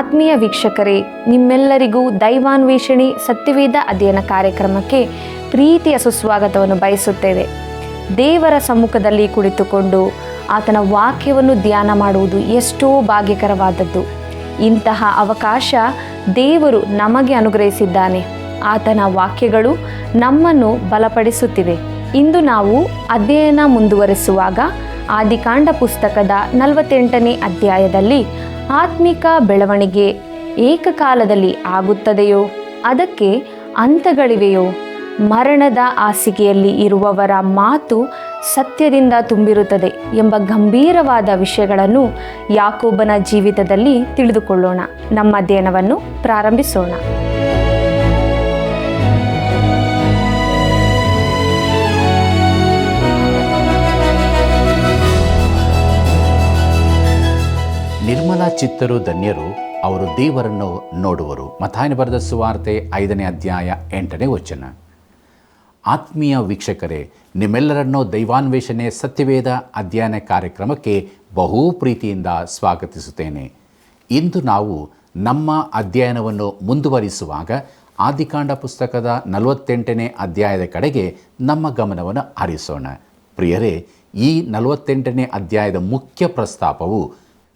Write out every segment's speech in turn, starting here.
ಆತ್ಮೀಯ ವೀಕ್ಷಕರೇ, ನಿಮ್ಮೆಲ್ಲರಿಗೂ ದೈವಾನ್ವೇಷಣೆ ಸತ್ಯವೇದ ಅಧ್ಯಯನ ಕಾರ್ಯಕ್ರಮಕ್ಕೆ ಪ್ರೀತಿಯ ಸುಸ್ವಾಗತವನ್ನು ಬಯಸುತ್ತೇವೆ. ದೇವರ ಸಮ್ಮುಖದಲ್ಲಿ ಕುಳಿತುಕೊಂಡು ಆತನ ವಾಕ್ಯವನ್ನು ಧ್ಯಾನ ಮಾಡುವುದು ಎಷ್ಟೋ ಭಾಗ್ಯಕರವಾದದ್ದು. ಇಂತಹ ಅವಕಾಶ ದೇವರು ನಮಗೆ ಅನುಗ್ರಹಿಸಿದ್ದಾನೆ. ಆತನ ವಾಕ್ಯಗಳು ನಮ್ಮನ್ನು ಬಲಪಡಿಸುತ್ತಿವೆ. ಇಂದು ನಾವು ಅಧ್ಯಯನ ಮುಂದುವರಿಸುವಾಗ ಆದಿಕಾಂಡ ಪುಸ್ತಕದ 48ನೇ ಅಧ್ಯಾಯದಲ್ಲಿ ಆತ್ಮಿಕ ಬೆಳವಣಿಗೆ ಏಕಕಾಲದಲ್ಲಿ ಆಗುತ್ತದೆಯೋ, ಅದಕ್ಕೆ ಹಂತಗಳಿವೆಯೋ, ಮರಣದ ಹಾಸಿಗೆಯಲ್ಲಿ ಇರುವವರ ಮಾತು ಸತ್ಯದಿಂದ ತುಂಬಿರುತ್ತದೆ ಎಂಬ ಗಂಭೀರವಾದ ವಿಷಯಗಳನ್ನು ಯಾಕೋಬನ ಜೀವಿತದಲ್ಲಿ ತಿಳಿದುಕೊಳ್ಳೋಣ. ನಮ್ಮ ಅಧ್ಯಯನವನ್ನು ಪ್ರಾರಂಭಿಸೋಣ. ನಿರ್ಮಲ ಚಿತ್ತರು ಧನ್ಯರು, ಅವರು ದೇವರನ್ನು ನೋಡುವರು. ಮತ್ತಾಯನ ಬರೆದ ಸುವಾರ್ತೆ 5ನೇ ಅಧ್ಯಾಯ 8ನೇ ವಚನ. ಆತ್ಮೀಯ ವೀಕ್ಷಕರೇ, ನಿಮ್ಮೆಲ್ಲರನ್ನೂ ದೈವಾನ್ವೇಷಣೆ ಸತ್ಯವೇದ ಅಧ್ಯಯನ ಕಾರ್ಯಕ್ರಮಕ್ಕೆ ಬಹು ಪ್ರೀತಿಯಿಂದ ಸ್ವಾಗತಿಸುತ್ತೇನೆ. ಇಂದು ನಾವು ನಮ್ಮ ಅಧ್ಯಯನವನ್ನು ಮುಂದುವರಿಸುವಾಗ ಆದಿಕಾಂಡ ಪುಸ್ತಕದ 48ನೇ ಅಧ್ಯಾಯದ ಕಡೆಗೆ ನಮ್ಮ ಗಮನವನ್ನು ಹರಿಸೋಣ. ಪ್ರಿಯರೇ, ಈ 48ನೇ ಅಧ್ಯಾಯದ ಮುಖ್ಯ ಪ್ರಸ್ತಾಪವು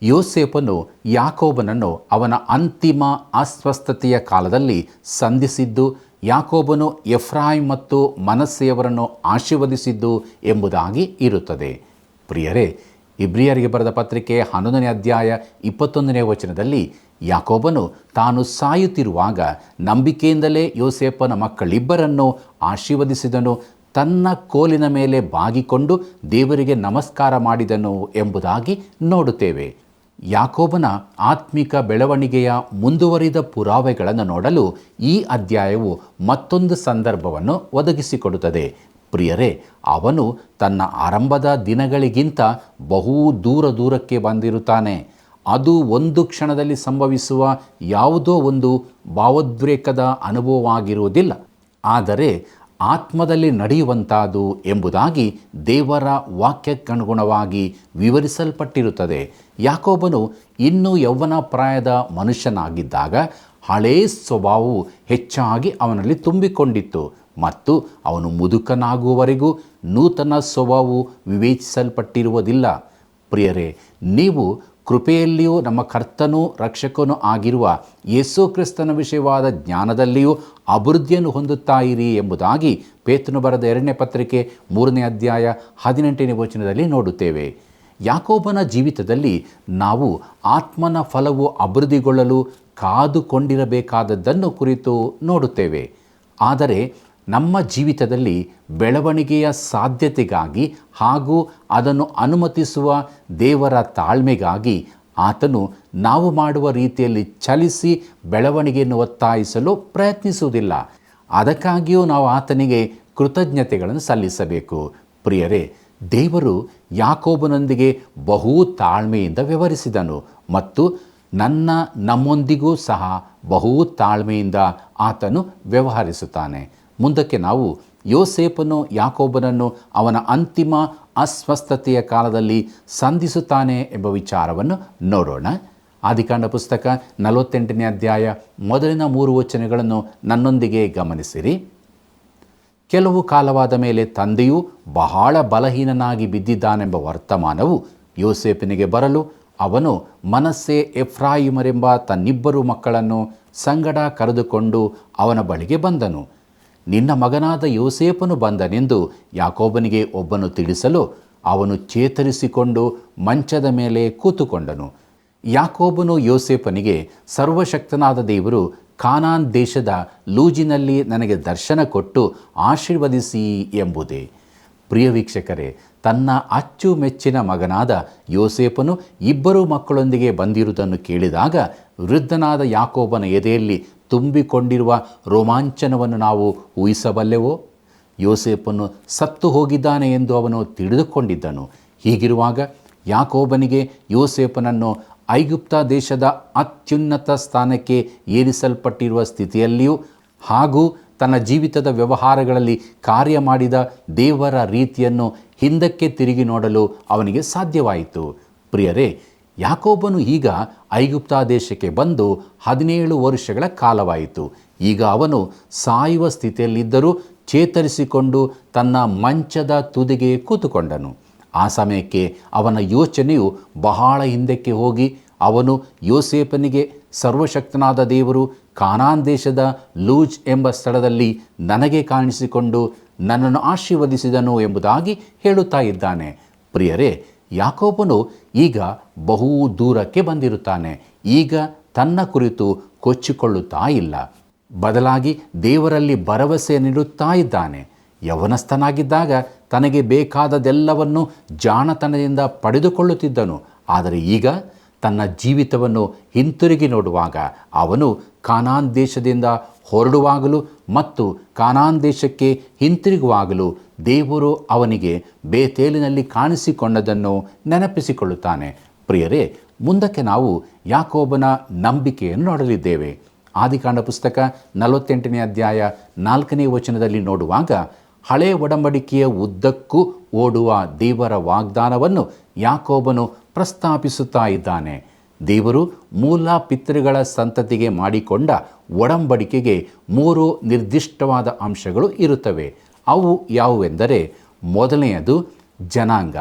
ಯೋಸೇಫನು ಯಾಕೋಬನನ್ನು ಅವನ ಅಂತಿಮ ಅಸ್ವಸ್ಥತೆಯ ಕಾಲದಲ್ಲಿ ಸಂಧಿಸಿದ್ದು, ಯಾಕೋಬನು ಎಫ್ರಾಯಿಮ್ ಮತ್ತು ಮನಸ್ಸೆಯವರನ್ನು ಆಶೀರ್ವದಿಸಿದ್ದು ಎಂಬುದಾಗಿ ಇರುತ್ತದೆ. ಪ್ರಿಯರೇ, ಇಬ್ರಿಯರಿಗೆ ಬರೆದ ಪತ್ರಿಕೆ 11ನೇ ಅಧ್ಯಾಯ 21ನೇ ವಚನದಲ್ಲಿ ಯಾಕೋಬನು ತಾನು ಸಾಯುತ್ತಿರುವಾಗ ನಂಬಿಕೆಯಿಂದಲೇ ಯೋಸೇಫನ ಮಕ್ಕಳಿಬ್ಬರನ್ನು ಆಶೀರ್ವದಿಸಿದನು, ತನ್ನ ಕೋಲಿನ ಮೇಲೆ ಬಾಗಿಕೊಂಡು ದೇವರಿಗೆ ನಮಸ್ಕಾರ ಮಾಡಿದನು ಎಂಬುದಾಗಿ ನೋಡುತ್ತೇವೆ. ಯಾಕೋಬನ ಆತ್ಮಿಕ ಬೆಳವಣಿಗೆಯ ಮುಂದುವರಿದ ಪುರಾವೆಗಳನ್ನು ನೋಡಲು ಈ ಅಧ್ಯಾಯವು ಮತ್ತೊಂದು ಸಂದರ್ಭವನ್ನು ಒದಗಿಸಿಕೊಡುತ್ತದೆ. ಪ್ರಿಯರೇ, ಅವನು ತನ್ನ ಆರಂಭದ ದಿನಗಳಿಗಿಂತ ಬಹು ದೂರಕ್ಕೆ ಬಂದಿರುತ್ತಾನೆ. ಅದು ಒಂದು ಕ್ಷಣದಲ್ಲಿ ಸಂಭವಿಸುವ ಯಾವುದೋ ಒಂದು ಭಾವೋದ್ರೇಕದ ಅನುಭವವಾಗಿರುವುದಿಲ್ಲ, ಆದರೆ ಆತ್ಮದಲ್ಲಿ ನಡೆಯುವಂಥದ್ದು ಎಂಬುದಾಗಿ ದೇವರ ವಾಕ್ಯಕ್ಕನುಗುಣವಾಗಿ ವಿವರಿಸಲ್ಪಟ್ಟಿರುತ್ತದೆ. ಯಾಕೋಬನು ಇನ್ನೂ ಯೌವನ ಪ್ರಾಯದ ಮನುಷ್ಯನಾಗಿದ್ದಾಗ ಹಳೇ ಸ್ವಭಾವವು ಹೆಚ್ಚಾಗಿ ಅವನಲ್ಲಿ ತುಂಬಿಕೊಂಡಿತ್ತು ಮತ್ತು ಅವನು ಮುದುಕನಾಗುವವರೆಗೂ ನೂತನ ಸ್ವಭಾವವು ವಿವೇಚಿಸಲ್ಪಟ್ಟಿರುವುದಿಲ್ಲ. ಪ್ರಿಯರೇ, ನೀವು ಕೃಪೆಯಲ್ಲಿಯೂ ನಮ್ಮ ಕರ್ತನೂ ರಕ್ಷಕನೂ ಆಗಿರುವ ಯೇಸು ಕ್ರಿಸ್ತನ ವಿಷಯವಾದ ಜ್ಞಾನದಲ್ಲಿಯೂ ಅಭಿವೃದ್ಧಿಯನ್ನು ಹೊಂದುತ್ತಾ ಇರಿ ಎಂಬುದಾಗಿ ಪೇತ್ರನು ಬರೆದ 2ನೇ ಪತ್ರಿಕೆ 3ನೇ ಅಧ್ಯಾಯ 18ನೇ ವಚನದಲ್ಲಿ ನೋಡುತ್ತೇವೆ. ಯಾಕೋಬನ ಜೀವಿತದಲ್ಲಿ ನಾವು ಆತ್ಮನ ಫಲವು ಅಭಿವೃದ್ಧಿಗೊಳ್ಳಲು ಕಾದುಕೊಂಡಿರಬೇಕಾದದ್ದನ್ನು ಕುರಿತು ನೋಡುತ್ತೇವೆ. ಆದರೆ ನಮ್ಮ ಜೀವಿತದಲ್ಲಿ ಬೆಳವಣಿಗೆಯ ಸಾಧ್ಯತೆಗಾಗಿ ಹಾಗೂ ಅದನ್ನು ಅನುಮತಿಸುವ ದೇವರ ತಾಳ್ಮೆಗಾಗಿ ಆತನು ನಾವು ಮಾಡುವ ರೀತಿಯಲ್ಲಿ ಚಲಿಸಿ ಬೆಳವಣಿಗೆಯನ್ನು ಒತ್ತಾಯಿಸಲು ಪ್ರಯತ್ನಿಸುವುದಿಲ್ಲ. ಅದಕ್ಕಾಗಿಯೂ ನಾವು ಆತನಿಗೆ ಕೃತಜ್ಞತೆಗಳನ್ನು ಸಲ್ಲಿಸಬೇಕು. ಪ್ರಿಯರೇ, ದೇವರು ಯಾಕೋಬನೊಂದಿಗೆ ಬಹು ತಾಳ್ಮೆಯಿಂದ ವ್ಯವಹರಿಸಿದನು ಮತ್ತು ನಮ್ಮೊಂದಿಗೂ ಸಹ ಬಹು ತಾಳ್ಮೆಯಿಂದ ಆತನು ವ್ಯವಹರಿಸುತ್ತಾನೆ. ಮುಂದಕ್ಕೆ ನಾವು ಯೋಸೇಫನು ಯಾಕೋಬನನ್ನು ಅವನ ಅಂತಿಮ ಅಸ್ವಸ್ಥತೆಯ ಕಾಲದಲ್ಲಿ ಸಂಧಿಸುತ್ತಾನೆ ಎಂಬ ವಿಚಾರವನ್ನು ನೋಡೋಣ. ಆದಿಕಾಂಡ ಪುಸ್ತಕ 48ನೇ ಅಧ್ಯಾಯ ಮೊದಲಿನ 3 ವಚನಗಳನ್ನು ನನ್ನೊಂದಿಗೆ ಗಮನಿಸಿರಿ. ಕೆಲವು ಕಾಲವಾದ ಮೇಲೆ ತಂದೆಯು ಬಹಳ ಬಲಹೀನನಾಗಿ ಬಿದ್ದಿದ್ದಾನೆಂಬ ವರ್ತಮಾನವು ಯೋಸೇಫನಿಗೆ ಬರಲು ಅವನು ಮನಸ್ಸೆ ಎಫ್ರಾಯಿಮರೆಂಬ ತನ್ನಿಬ್ಬರು ಮಕ್ಕಳನ್ನು ಸಂಗಡ ಕರೆದುಕೊಂಡು ಅವನ ಬಳಿಗೆ ಬಂದನು. ನಿನ್ನ ಮಗನಾದ ಯೋಸೇಫನು ಬಂದನೆಂದು ಯಾಕೋಬನಿಗೆ ಒಬ್ಬನು ತಿಳಿಸಲು ಅವನು ಚೇತರಿಸಿಕೊಂಡು ಮಂಚದ ಮೇಲೆ ಕೂತುಕೊಂಡನು. ಯಾಕೋಬನು ಯೋಸೇಫನಿಗೆ, ಸರ್ವಶಕ್ತನಾದ ದೇವರು ಕಾನಾನ್ ದೇಶದ ಲೂಜಿನಲ್ಲಿ ನನಗೆ ದರ್ಶನ ಕೊಟ್ಟು ಆಶೀರ್ವದಿಸಿ ಎಂಬುದೇ. ಪ್ರಿಯ ವೀಕ್ಷಕರೇ, ತನ್ನ ಅಚ್ಚುಮೆಚ್ಚಿನ ಮಗನಾದ ಯೋಸೇಫನು ಇಬ್ಬರು ಮಕ್ಕಳೊಂದಿಗೆ ಬಂದಿರುವುದನ್ನು ಕೇಳಿದಾಗ ವೃದ್ಧನಾದ ಯಾಕೋಬನ ಎದೆಯಲ್ಲಿ ತುಂಬಿಕೊಂಡಿರುವ ರೋಮಾಂಚನವನ್ನು ನಾವು ಊಹಿಸಬಲ್ಲೆವೋ? ಯೋಸೇಫನು ಸತ್ತು ಹೋಗಿದ್ದಾನೆ ಎಂದು ಅವನು ತಿಳಿದುಕೊಂಡಿದ್ದನು. ಹೀಗಿರುವಾಗ ಯಾಕೋಬನಿಗೆ ಯೋಸೇಫನನ್ನು ಐಗುಪ್ತ ದೇಶದ ಅತ್ಯುನ್ನತ ಸ್ಥಾನಕ್ಕೆ ಏರಿಸಲ್ಪಟ್ಟಿರುವ ಸ್ಥಿತಿಯಲ್ಲಿಯೂ ಹಾಗೂ ತನ್ನ ಜೀವಿತದ ವ್ಯವಹಾರಗಳಲ್ಲಿ ಕಾರ್ಯ ಮಾಡಿದ ದೇವರ ರೀತಿಯನ್ನು ಹಿಂದಕ್ಕೆ ತಿರುಗಿ ನೋಡಲು ಅವನಿಗೆ ಸಾಧ್ಯವಾಯಿತು. ಪ್ರಿಯರೇ, ಯಾಕೋಬನು ಈಗ ಐಗುಪ್ತ ದೇಶಕ್ಕೆ ಬಂದು 17 ವರ್ಷಗಳ ಕಾಲವಾಯಿತು. ಈಗ ಅವನು ಸಾಯುವ ಸ್ಥಿತಿಯಲ್ಲಿದ್ದರೂ ಚೇತರಿಸಿಕೊಂಡು ತನ್ನ ಮಂಚದ ತುದಿಗೆ ಕೂತುಕೊಂಡನು. ಆ ಸಮಯಕ್ಕೆ ಅವನ ಯೋಚನೆಯು ಬಹಳ ಹಿಂದಕ್ಕೆ ಹೋಗಿ ಅವನು ಯೋಸೇಫನಿಗೆ ಸರ್ವಶಕ್ತನಾದ ದೇವರು ಕಾನಾನ್ ದೇಶದ ಲೂಜ್ ಎಂಬ ಸ್ಥಳದಲ್ಲಿ ನನಗೆ ಕಾಣಿಸಿಕೊಂಡು ನನ್ನನ್ನು ಆಶೀರ್ವದಿಸಿದನು ಎಂಬುದಾಗಿ ಹೇಳುತ್ತಾ ಇದ್ದಾನೆ. ಪ್ರಿಯರೇ, ಯಾಕೋಬನು ಈಗ ಬಹು ದೂರಕ್ಕೆ ಬಂದಿರುತ್ತಾನೆ. ಈಗ ತನ್ನ ಕುರಿತು ಕೊಚ್ಚಿಕೊಳ್ಳುತ್ತಾ ಇಲ್ಲ, ಬದಲಾಗಿ ದೇವರಲ್ಲಿ ಭರವಸೆ ನೀಡುತ್ತಾ ಇದ್ದಾನೆ. ಯೌವನಸ್ಥನಾಗಿದ್ದಾಗ ತನಗೆ ಬೇಕಾದದೆಲ್ಲವನ್ನು ಜಾಣತನದಿಂದ ಪಡೆದುಕೊಳ್ಳುತ್ತಿದ್ದನು. ಆದರೆ ಈಗ ತನ್ನ ಜೀವಿತವನ್ನು ಹಿಂತಿರುಗಿ ನೋಡುವಾಗ ಅವನು ಕಾನಾನ್ ದೇಶದಿಂದ ಹೊರಡುವಾಗಲೂ ಮತ್ತು ಕಾನಾನ್ ದೇಶಕ್ಕೆ ಹಿಂತಿರುಗುವಾಗಲೂ ದೇವರು ಅವನಿಗೆ ಬೇತೇಲಿನಲ್ಲಿ ಕಾಣಿಸಿಕೊಂಡದನ್ನು ನೆನಪಿಸಿಕೊಳ್ಳುತ್ತಾನೆ. ಪ್ರಿಯರೇ, ಮುಂದಕ್ಕೆ ನಾವು ಯಾಕೋಬನ ನಂಬಿಕೆಯನ್ನು ನೋಡಲಿದ್ದೇವೆ. ಆದಿಕಾಂಡ ಪುಸ್ತಕ 48ನೇ ಅಧ್ಯಾಯ 4ನೇ ವಚನದಲ್ಲಿ ನೋಡುವಾಗ ಹಳೆಯ ಒಡಂಬಡಿಕೆಯ ಉದ್ದಕ್ಕೂ ಓಡುವ ದೇವರ ವಾಗ್ದಾನವನ್ನು ಯಾಕೋಬನು ಪ್ರಸ್ತಾಪಿಸುತ್ತಾ ಇದ್ದಾನೆ. ದೇವರು ಮೂಲ ಪಿತೃಗಳ ಸಂತತಿಗೆ ಮಾಡಿಕೊಂಡ ಒಡಂಬಡಿಕೆಗೆ 3 ನಿರ್ದಿಷ್ಟವಾದ ಅಂಶಗಳು ಇರುತ್ತವೆ. ಅವು ಯಾವುವೆಂದರೆ, ಮೊದಲನೆಯದು ಜನಾಂಗ,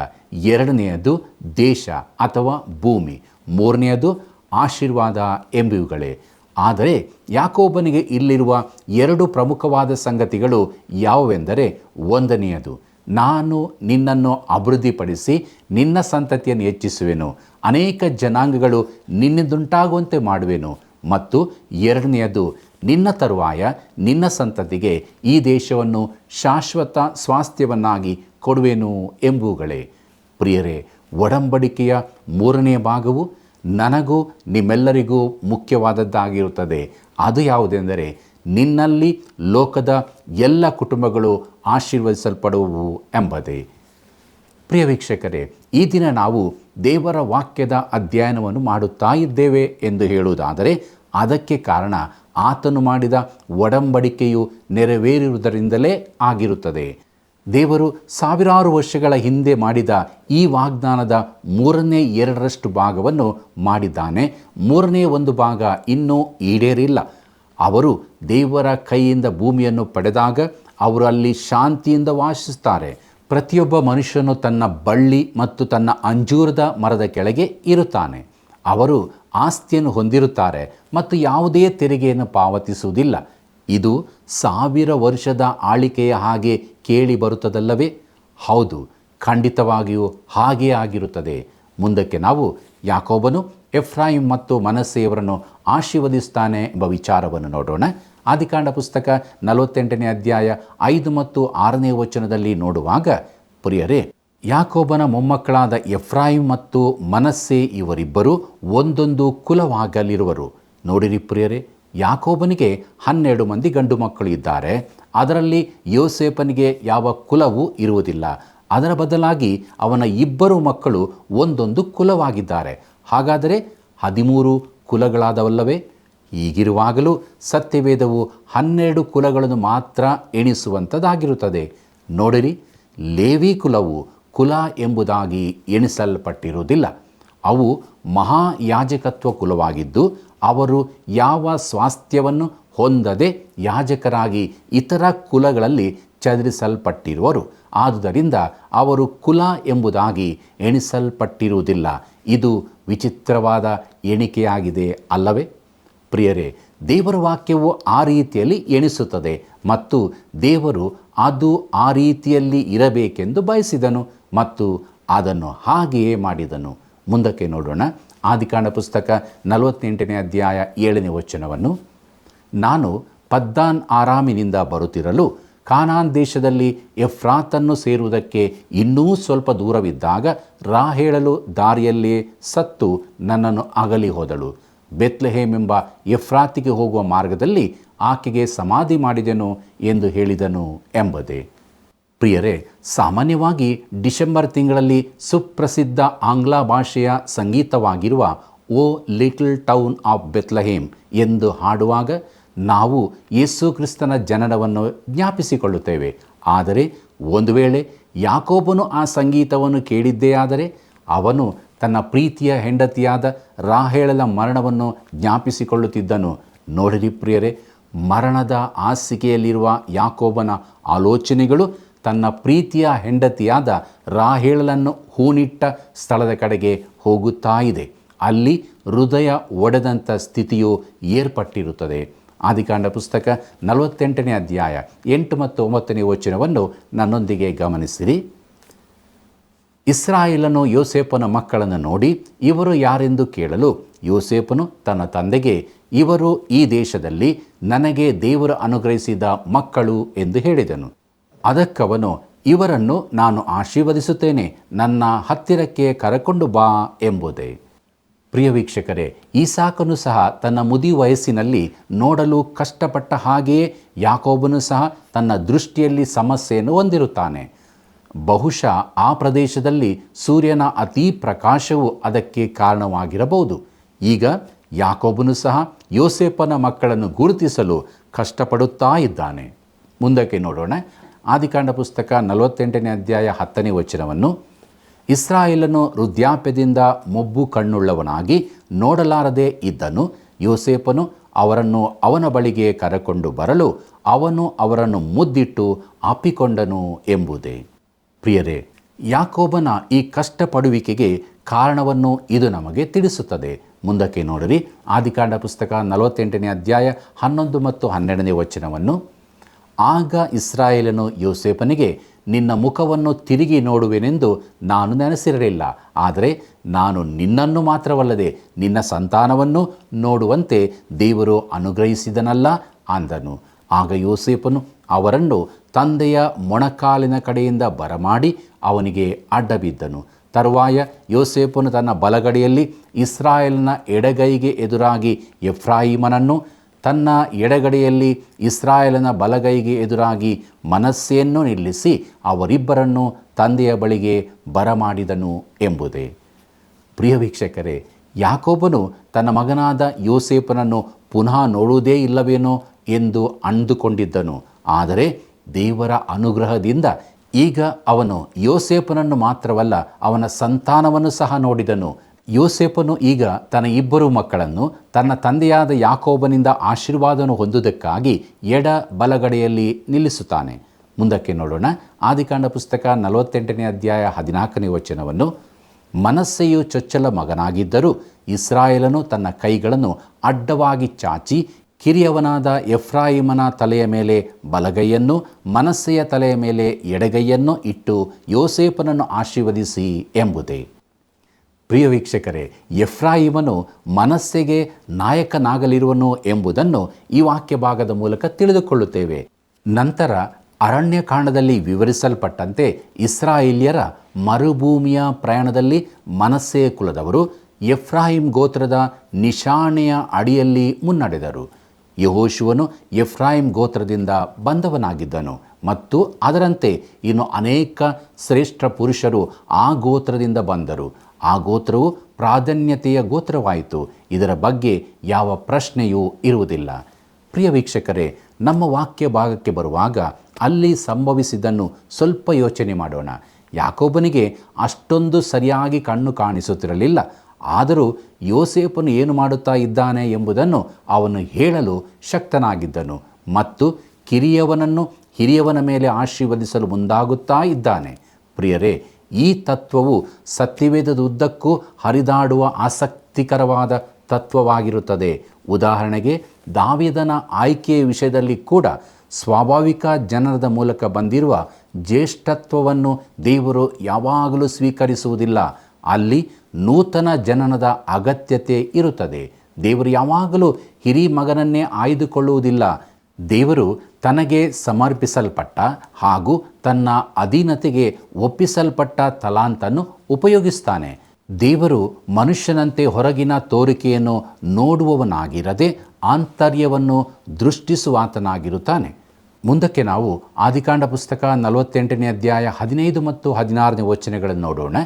ಎರಡನೆಯದು ದೇಶ ಅಥವಾ ಭೂಮಿ, ಮೂರನೆಯದು ಆಶೀರ್ವಾದ ಎಂಬುವುಗಳೇ. ಆದರೆ ಯಾಕೋಬನಿಗೆ ಇಲ್ಲಿರುವ 2 ಪ್ರಮುಖವಾದ ಸಂಗತಿಗಳು ಯಾವುವೆಂದರೆ, ಒಂದನೆಯದು, ನಾನು ನಿನ್ನನ್ನು ಅಭಿವೃದ್ಧಿಪಡಿಸಿ ನಿನ್ನ ಸಂತತಿಯನ್ನು ಹೆಚ್ಚಿಸುವೆನು, ಅನೇಕ ಜನಾಂಗಗಳು ನಿನ್ನಿಂದುಂಟಾಗುವಂತೆ ಮಾಡುವೆನು, ಮತ್ತು ಎರಡನೆಯದು, ನಿನ್ನ ತರುವಾಯ ನಿನ್ನ ಸಂತತಿಗೆ ಈ ದೇಶವನ್ನು ಶಾಶ್ವತ ಸ್ವಾಸ್ಥ್ಯವನ್ನಾಗಿ ಕೊಡುವೆನು ಎಂಬುವುಗಳೇ. ಪ್ರಿಯರೇ, ಒಡಂಬಡಿಕೆಯ 3ನೇ ಭಾಗವು ನನಗೂ ನಿಮ್ಮೆಲ್ಲರಿಗೂ ಮುಖ್ಯವಾದದ್ದಾಗಿರುತ್ತದೆ. ಅದು ಯಾವುದೆಂದರೆ, ನಿನ್ನಲ್ಲಿ ಲೋಕದ ಎಲ್ಲ ಕುಟುಂಬಗಳು ಆಶೀರ್ವದಿಸಲ್ಪಡುವವು ಎಂಬುದೇ. ಪ್ರಿಯ ವೀಕ್ಷಕರೇ, ಈ ದಿನ ನಾವು ದೇವರ ವಾಕ್ಯದ ಅಧ್ಯಯನವನ್ನು ಮಾಡುತ್ತಾ ಇದ್ದೇವೆ ಎಂದು ಹೇಳುವುದಾದರೆ ಅದಕ್ಕೆ ಕಾರಣ ಆತನು ಮಾಡಿದ ಒಡಂಬಡಿಕೆಯು ನೆರವೇರುವುದರಿಂದಲೇ ಆಗಿರುತ್ತದೆ. ದೇವರು ಸಾವಿರಾರು ವರ್ಷಗಳ ಹಿಂದೆ ಮಾಡಿದ ಈ ವಾಗ್ದಾನದ 2/3 ಭಾಗವನ್ನು ಮಾಡಿದ್ದಾನೆ. 1/3 ಭಾಗ ಇನ್ನೂ ಈಡೇರಿಲ್ಲ. ಅವರು ದೇವರ ಕೈಯಿಂದ ಭೂಮಿಯನ್ನು ಪಡೆದಾಗ ಅವರು ಅಲ್ಲಿ ಶಾಂತಿಯಿಂದ ವಾಸಿಸುತ್ತಾರೆ. ಪ್ರತಿಯೊಬ್ಬ ಮನುಷ್ಯನು ತನ್ನ ಬಳ್ಳಿ ಮತ್ತು ತನ್ನ ಅಂಜೂರದ ಮರದ ಕೆಳಗೆ ಇರುತ್ತಾನೆ. ಅವರು ಆಸ್ತಿಯನ್ನು ಹೊಂದಿರುತ್ತಾರೆ ಮತ್ತು ಯಾವುದೇ ತೆರಿಗೆಯನ್ನು ಪಾವತಿಸುವುದಿಲ್ಲ. ಇದು 1000 ವರ್ಷದ ಆಳಿಕೆಯ ಹಾಗೆ ಕೇಳಿ ಬರುತ್ತದಲ್ಲವೇ? ಹೌದು, ಖಂಡಿತವಾಗಿಯೂ ಹಾಗೇ ಆಗಿರುತ್ತದೆ. ಮುಂದಕ್ಕೆ ನಾವು ಯಾಕೋಬನು ಎಫ್ರಾಯಿಮ್ ಮತ್ತು ಮನಸ್ಸೆಯವರನ್ನು ಆಶೀರ್ವದಿಸ್ತಾನೆ ಎಂಬ ವಿಚಾರವನ್ನು ನೋಡೋಣ. ಆದಿಕಾಂಡ ಪುಸ್ತಕ 48ನೇ ಅಧ್ಯಾಯ 5 ಮತ್ತು 6ನೇ ವಚನದಲ್ಲಿ ನೋಡುವಾಗ, ಪ್ರಿಯರೇ, ಯಾಕೋಬನ ಮೊಮ್ಮಕ್ಕಳಾದ ಎಫ್ರಾಯಿಮ್ ಮತ್ತು ಮನಸ್ಸೆ ಇವರಿಬ್ಬರು ಒಂದೊಂದು ಕುಲವಾಗಲಿರುವರು. ನೋಡಿರಿ ಪ್ರಿಯರೇ, ಯಾಕೋಬನಿಗೆ 12 ಮಂದಿ ಗಂಡು ಮಕ್ಕಳು ಇದ್ದಾರೆ. ಅದರಲ್ಲಿ ಯೋಸೇಫನಿಗೆ ಯಾವ ಕುಲವೂ ಇರುವುದಿಲ್ಲ. ಅದರ ಬದಲಾಗಿ ಅವನ 2 ಮಕ್ಕಳು ಒಂದೊಂದು ಕುಲವಾಗಿದ್ದಾರೆ. ಹಾಗಾದರೆ 13 ಕುಲಗಳಾದವಲ್ಲವೇ? ಹೀಗಿರುವಾಗಲೂ ಸತ್ಯವೇದವು 12 ಕುಲಗಳನ್ನು ಮಾತ್ರ ಎಣಿಸುವಂಥದ್ದಾಗಿರುತ್ತದೆ. ನೋಡಿರಿ, ಲೇವಿ ಕುಲವು ಕುಲ ಎಂಬುದಾಗಿ ಎಣಿಸಲ್ಪಟ್ಟಿರುವುದಿಲ್ಲ. ಅವು ಮಹಾಯಾಜಕತ್ವ ಕುಲವಾಗಿದ್ದು ಅವರು ಯಾವ ಸ್ವಾಸ್ಥ್ಯವನ್ನು ಹೊಂದದೆ ಯಾಜಕರಾಗಿ ಇತರ ಕುಲಗಳಲ್ಲಿ ಚದರಿಸಲ್ಪಟ್ಟಿರುವರು. ಆದುದರಿಂದ ಅವರು ಕುಲ ಎಂಬುದಾಗಿ ಎಣಿಸಲ್ಪಟ್ಟಿರುವುದಿಲ್ಲ. ಇದು ವಿಚಿತ್ರವಾದ ಎಣಿಕೆಯಾಗಿದೆ ಅಲ್ಲವೇ? ಪ್ರಿಯರೇ, ದೇವರ ವಾಕ್ಯವು ಆ ರೀತಿಯಲ್ಲಿ ಎಣಿಸುತ್ತದೆ ಮತ್ತು ದೇವರು ಅದು ಆ ರೀತಿಯಲ್ಲಿ ಇರಬೇಕೆಂದು ಬಯಸಿದನು ಮತ್ತು ಅದನ್ನು ಹಾಗೆಯೇ ಮಾಡಿದನು. ಮುಂದಕ್ಕೆ ನೋಡೋಣ. ಆದಿಕಾಂಡ ಪುಸ್ತಕ 48ನೇ ಅಧ್ಯಾಯ 7ನೇ ವಚನವನ್ನು, ನಾನು ಪದ್ದಾನ್ ಆರಾಮಿನಿಂದ ಬರುತ್ತಿರಲು ಕಾನಾನ್ ದೇಶದಲ್ಲಿ ಎಫ್ರಾತನ್ನು ಸೇರುವುದಕ್ಕೆ ಇನ್ನೂ ಸ್ವಲ್ಪ ದೂರವಿದ್ದಾಗ ರಾಹೇಳಲು ದಾರಿಯಲ್ಲಿಯೇ ಸತ್ತು ನನ್ನನ್ನು ಅಗಲಿ ಹೋದಳು. ಬೆತ್ಲೆಹೇಮ್ ಎಂಬ ಎಫ್ರಾತಿಗೆ ಹೋಗುವ ಮಾರ್ಗದಲ್ಲಿ ಆಕೆಗೆ ಸಮಾಧಿ ಮಾಡಿದೆನು ಎಂದು ಹೇಳಿದನು ಎಂಬುದೇ. ಪ್ರಿಯರೇ, ಸಾಮಾನ್ಯವಾಗಿ ಡಿಸೆಂಬರ್ ತಿಂಗಳಲ್ಲಿ ಸುಪ್ರಸಿದ್ಧ ಆಂಗ್ಲ ಭಾಷೆಯ ಸಂಗೀತವಾಗಿರುವ ಓ ಲಿಟಲ್ ಟೌನ್ ಆಫ್ ಬೆತ್ಲೆಹೇಮ್ ಎಂದು ಹಾಡುವಾಗ ನಾವು ಯೇಸು ಕ್ರಿಸ್ತನ ಜನನವನ್ನು ಜ್ಞಾಪಿಸಿಕೊಳ್ಳುತ್ತೇವೆ. ಆದರೆ ಒಂದು ವೇಳೆ ಯಾಕೋಬನು ಆ ಸಂಗೀತವನ್ನು ಕೇಳಿದ್ದೇ ಆದರೆ ಅವನು ತನ್ನ ಪ್ರೀತಿಯ ಹೆಂಡತಿಯಾದ ರಾಹೇಲಳ ಮರಣವನ್ನು ಜ್ಞಾಪಿಸಿಕೊಳ್ಳುತ್ತಿದ್ದನು. ನೋಡಿರಿ ಪ್ರಿಯರೇ, ಮರಣದ ಹಾಸಿಗೆಯಲ್ಲಿರುವ ಯಾಕೋಬನ ಆಲೋಚನೆಗಳು ತನ್ನ ಪ್ರೀತಿಯ ಹೆಂಡತಿಯಾದ ರಾಹೇಲಳನ್ನು ಹೂಣಿಟ್ಟ ಸ್ಥಳದ ಕಡೆಗೆ ಹೋಗುತ್ತಾ ಇದೆ. ಅಲ್ಲಿ ಹೃದಯ ಒಡೆದಂಥ ಸ್ಥಿತಿಯು ಏರ್ಪಟ್ಟಿರುತ್ತದೆ. ಆದಿಕಾಂಡ ಪುಸ್ತಕ 48ನೇ ಅಧ್ಯಾಯ 8 ಮತ್ತು 9ನೇ ವಚನವನ್ನು ನನ್ನೊಂದಿಗೆ ಗಮನಿಸಿರಿ. ಇಸ್ರಾಯೇಲನು ಯೋಸೇಫನ ಮಕ್ಕಳನ್ನು ನೋಡಿ, ಇವರು ಯಾರೆಂದು ಕೇಳಲು, ಯೋಸೇಫನು ತನ್ನ ತಂದೆಗೆ, ಇವರು ಈ ದೇಶದಲ್ಲಿ ನನಗೆ ದೇವರು ಅನುಗ್ರಹಿಸಿದ ಮಕ್ಕಳು ಎಂದು ಹೇಳಿದನು. ಅದಕ್ಕವನು, ಇವರನ್ನು ನಾನು ಆಶೀರ್ವದಿಸುತ್ತೇನೆ, ನನ್ನ ಹತ್ತಿರಕ್ಕೆ ಕರೆಕೊಂಡು ಬಾ ಎಂಬುದೇ. ಪ್ರಿಯ ವೀಕ್ಷಕರೇ, ಈಸಾಕನು ಸಹ ತನ್ನ ಮುದಿ ವಯಸ್ಸಿನಲ್ಲಿ ನೋಡಲು ಕಷ್ಟಪಟ್ಟ ಹಾಗೆಯೇ ಯಾಕೋಬನು ಸಹ ತನ್ನ ದೃಷ್ಟಿಯಲ್ಲಿ ಸಮಸ್ಯೆಯನ್ನು ಹೊಂದಿರುತ್ತಾನೆ. ಬಹುಶಃ ಆ ಪ್ರದೇಶದಲ್ಲಿ ಸೂರ್ಯನ ಅತೀ ಪ್ರಕಾಶವು ಅದಕ್ಕೆ ಕಾರಣವಾಗಿರಬಹುದು. ಈಗ ಯಾಕೋಬನು ಸಹ ಯೋಸೇಫನ ಮಕ್ಕಳನ್ನು ಗುರುತಿಸಲು ಕಷ್ಟಪಡುತ್ತಾ ಇದ್ದಾನೆ. ಮುಂದಕ್ಕೆ ನೋಡೋಣ. ಆದಿಕಾಂಡ ಪುಸ್ತಕ 48ನೇ ಅಧ್ಯಾಯ 10ನೇ ವಚನವನ್ನು, ಇಸ್ರಾಯೇಲನು ವೃದ್ಧಾಪ್ಯದಿಂದ ಮೊಬ್ಬು ಕಣ್ಣುಳ್ಳವನಾಗಿ ನೋಡಲಾರದೆ ಇದ್ದನು. ಯೋಸೇಫನು ಅವರನ್ನು ಅವನ ಬಳಿಗೆ ಕರೆಕೊಂಡು ಬರಲು ಅವನು ಅವರನ್ನು ಮುದ್ದಿಟ್ಟು ಅಪ್ಪಿಕೊಂಡನು ಎಂಬುದೇ. ಪ್ರಿಯರೇ, ಯಾಕೋಬನ ಈ ಕಷ್ಟಪಡುವಿಕೆಗೆ ಕಾರಣವನ್ನು ಇದು ನಮಗೆ ತಿಳಿಸುತ್ತದೆ. ಮುಂದಕ್ಕೆ ನೋಡಿರಿ. ಆದಿಕಾಂಡ ಪುಸ್ತಕ 48ನೇ ಅಧ್ಯಾಯ 11 ಮತ್ತು 12ನೇ ವಚನವನ್ನು, ಆಗ ಇಸ್ರಾಯೇಲನು ಯೋಸೇಫನಿಗೆ, ನಿನ್ನ ಮುಖವನ್ನು ತಿರುಗಿ ನೋಡುವೆನೆಂದು ನಾನು ನೆನೆಸಿರಲಿಲ್ಲ, ಆದರೆ ನಾನು ನಿನ್ನನ್ನು ಮಾತ್ರವಲ್ಲದೆ ನಿನ್ನ ಸಂತಾನವನ್ನು ನೋಡುವಂತೆ ದೇವರು ಅನುಗ್ರಹಿಸಿದನಲ್ಲ ಅಂದನು. ಆಗ ಯೋಸೇಫನು ಅವರನ್ನು ತಂದೆಯ ಮೊಣಕಾಲಿನ ಕಡೆಯಿಂದ ಬರಮಾಡಿ ಅವನಿಗೆ ಅಡ್ಡಬಿದ್ದನು. ತರುವಾಯ ಯೋಸೇಫನು ತನ್ನ ಬಲಗಡೆಯಲ್ಲಿ ಇಸ್ರಾಯೇಲನ ಎಡಗೈಗೆ ಎದುರಾಗಿ ಎಫ್ರಾಯಿಮನನ್ನು, ತನ್ನ ಎಡಗಡೆಯಲ್ಲಿ ಇಸ್ರಾಯೇಲನ ಬಲಗೈಗೆ ಎದುರಾಗಿ ಮನಸ್ಸೆಯನ್ನು ನಿಲ್ಲಿಸಿ ಅವರಿಬ್ಬರನ್ನು ತಂದೆಯ ಬಳಿಗೆ ಬರಮಾಡಿದನು ಎಂಬುದೇ. ಪ್ರಿಯ ವೀಕ್ಷಕರೇ, ಯಾಕೋಬನು ತನ್ನ ಮಗನಾದ ಯೋಸೇಫನನ್ನು ಪುನಃ ನೋಡುವುದೇ ಇಲ್ಲವೇನೋ ಎಂದು ಅಂದುಕೊಂಡಿದ್ದನು. ಆದರೆ ದೇವರ ಅನುಗ್ರಹದಿಂದ ಈಗ ಅವನು ಯೋಸೇಫನನ್ನು ಮಾತ್ರವಲ್ಲ, ಅವನ ಸಂತಾನವನ್ನು ಸಹ ನೋಡಿದನು. ಯೋಸೇಫನು ಈಗ ತನ್ನ ಇಬ್ಬರು ಮಕ್ಕಳನ್ನು ತನ್ನ ತಂದೆಯಾದ ಯಾಕೋಬನಿಂದ ಆಶೀರ್ವಾದವನ್ನು ಹೊಂದುವುದಕ್ಕಾಗಿ ಎಡ ಬಲಗಡೆಯಲ್ಲಿ ನಿಲ್ಲಿಸುತ್ತಾನೆ. ಮುಂದಕ್ಕೆ ನೋಡೋಣ. ಆದಿಕಾಂಡ ಪುಸ್ತಕ 48ನೇ ಅಧ್ಯಾಯ 14ನೇ ವಚನವನ್ನು, ಮನಸ್ಸೆಯು ಚೊಚ್ಚಲ ಮಗನಾಗಿದ್ದರೂ ಇಸ್ರಾಯೇಲನು ತನ್ನ ಕೈಗಳನ್ನು ಅಡ್ಡವಾಗಿ ಚಾಚಿ ಕಿರಿಯವನಾದ ಎಫ್ರಾಯಿಮನ ತಲೆಯ ಮೇಲೆ ಬಲಗೈಯನ್ನು, ಮನಸ್ಸೆಯ ತಲೆಯ ಮೇಲೆ ಎಡಗೈಯನ್ನು ಇಟ್ಟು ಯೋಸೇಫನನ್ನು ಆಶೀರ್ವದಿಸಿ ಎಂಬುದೇ. ಪ್ರಿಯ ವೀಕ್ಷಕರೇ, ಎಫ್ರಾಯಿಮನು ಮನಸ್ಸೆಗೆ ನಾಯಕನಾಗಲಿರುವನು ಎಂಬುದನ್ನು ಈ ವಾಕ್ಯ ಭಾಗದ ಮೂಲಕ ತಿಳಿದುಕೊಳ್ಳುತ್ತೇವೆ. ನಂತರ ಅರಣ್ಯಕಾಂಡದಲ್ಲಿ ವಿವರಿಸಲ್ಪಟ್ಟಂತೆ ಇಸ್ರಾಯೇಲ್ಯರ ಮರುಭೂಮಿಯ ಪ್ರಯಾಣದಲ್ಲಿ ಮನಸ್ಸೆ ಕುಲದವರು ಎಫ್ರಾಯಿಮ್ ಗೋತ್ರದ ನಿಶಾಣೆಯ ಅಡಿಯಲ್ಲಿ ಮುನ್ನಡೆದರು. ಯೆಹೋಶುವನು ಎಫ್ರಾಯಿಮ್ ಗೋತ್ರದಿಂದ ಬಂದವನಾಗಿದ್ದನು ಮತ್ತು ಅದರಂತೆ ಇನ್ನು ಅನೇಕ ಶ್ರೇಷ್ಠ ಪುರುಷರು ಆ ಗೋತ್ರದಿಂದ ಬಂದರು. ಆ ಗೋತ್ರವು ಪ್ರಾಧಾನ್ಯತೆಯ ಗೋತ್ರವಾಯಿತು. ಇದರ ಬಗ್ಗೆ ಯಾವ ಪ್ರಶ್ನೆಯೂ ಇರುವುದಿಲ್ಲ. ಪ್ರಿಯ ವೀಕ್ಷಕರೇ, ನಮ್ಮ ವಾಕ್ಯ ಭಾಗಕ್ಕೆ ಬರುವಾಗ ಅಲ್ಲಿ ಸಂಭವಿಸಿದ್ದನ್ನು ಸ್ವಲ್ಪ ಯೋಚನೆ ಮಾಡೋಣ. ಯಾಕೋಬನಿಗೆ ಅಷ್ಟೊಂದು ಸರಿಯಾಗಿ ಕಣ್ಣು ಕಾಣಿಸುತ್ತಿರಲಿಲ್ಲ. ಆದರೂ ಯೋಸೇಫನು ಏನು ಮಾಡುತ್ತಾ ಇದ್ದಾನೆ ಎಂಬುದನ್ನು ಅವನು ಹೇಳಲು ಶಕ್ತನಾಗಿದ್ದನು ಮತ್ತು ಕಿರಿಯವನನ್ನು ಹಿರಿಯವನ ಮೇಲೆ ಆಶೀರ್ವದಿಸಲು ಮುಂದಾಗುತ್ತಾ ಇದ್ದಾನೆ. ಪ್ರಿಯರೇ, ಈ ತತ್ವವು ಸತ್ಯವೇದದ ಉದ್ದಕ್ಕೂ ಹರಿದಾಡುವ ಆಸಕ್ತಿಕರವಾದ ತತ್ವವಾಗಿರುತ್ತದೆ. ಉದಾಹರಣೆಗೆ, ದಾವೀದನ ಆಯ್ಕೆಯ ವಿಷಯದಲ್ಲಿ ಕೂಡ ಸ್ವಾಭಾವಿಕ ಜನನದ ಮೂಲಕ ಬಂದಿರುವ ಜ್ಯೇಷ್ಠತ್ವವನ್ನು ದೇವರು ಯಾವಾಗಲೂ ಸ್ವೀಕರಿಸುವುದಿಲ್ಲ. ಅಲ್ಲಿ ನೂತನ ಜನನದ ಅಗತ್ಯತೆ ಇರುತ್ತದೆ. ದೇವರು ಯಾವಾಗಲೂ ಹಿರಿ ಮಗನನ್ನೇ ಆಯ್ದುಕೊಳ್ಳುವುದಿಲ್ಲ. ದೇವರು ತನಗೆ ಸಮರ್ಪಿಸಲ್ಪಟ್ಟ ಹಾಗೂ ತನ್ನ ಅಧೀನತೆಗೆ ಒಪ್ಪಿಸಲ್ಪಟ್ಟ ತಲಾಂತನ್ನು ಉಪಯೋಗಿಸ್ತಾನೆ. ದೇವರು ಮನುಷ್ಯನಂತೆ ಹೊರಗಿನ ತೋರಿಕೆಯನ್ನು ನೋಡುವವನಾಗಿರದೆ ಆಂತರ್ಯವನ್ನು ದೃಷ್ಟಿಸುವಾತನಾಗಿರುತ್ತಾನೆ. ಮುಂದಕ್ಕೆ ನಾವು ಆದಿಕಾಂಡ ಪುಸ್ತಕ 48ನೇ ಅಧ್ಯಾಯ 15 ಮತ್ತು 16ನೇ ವಚನಗಳನ್ನು ನೋಡೋಣ.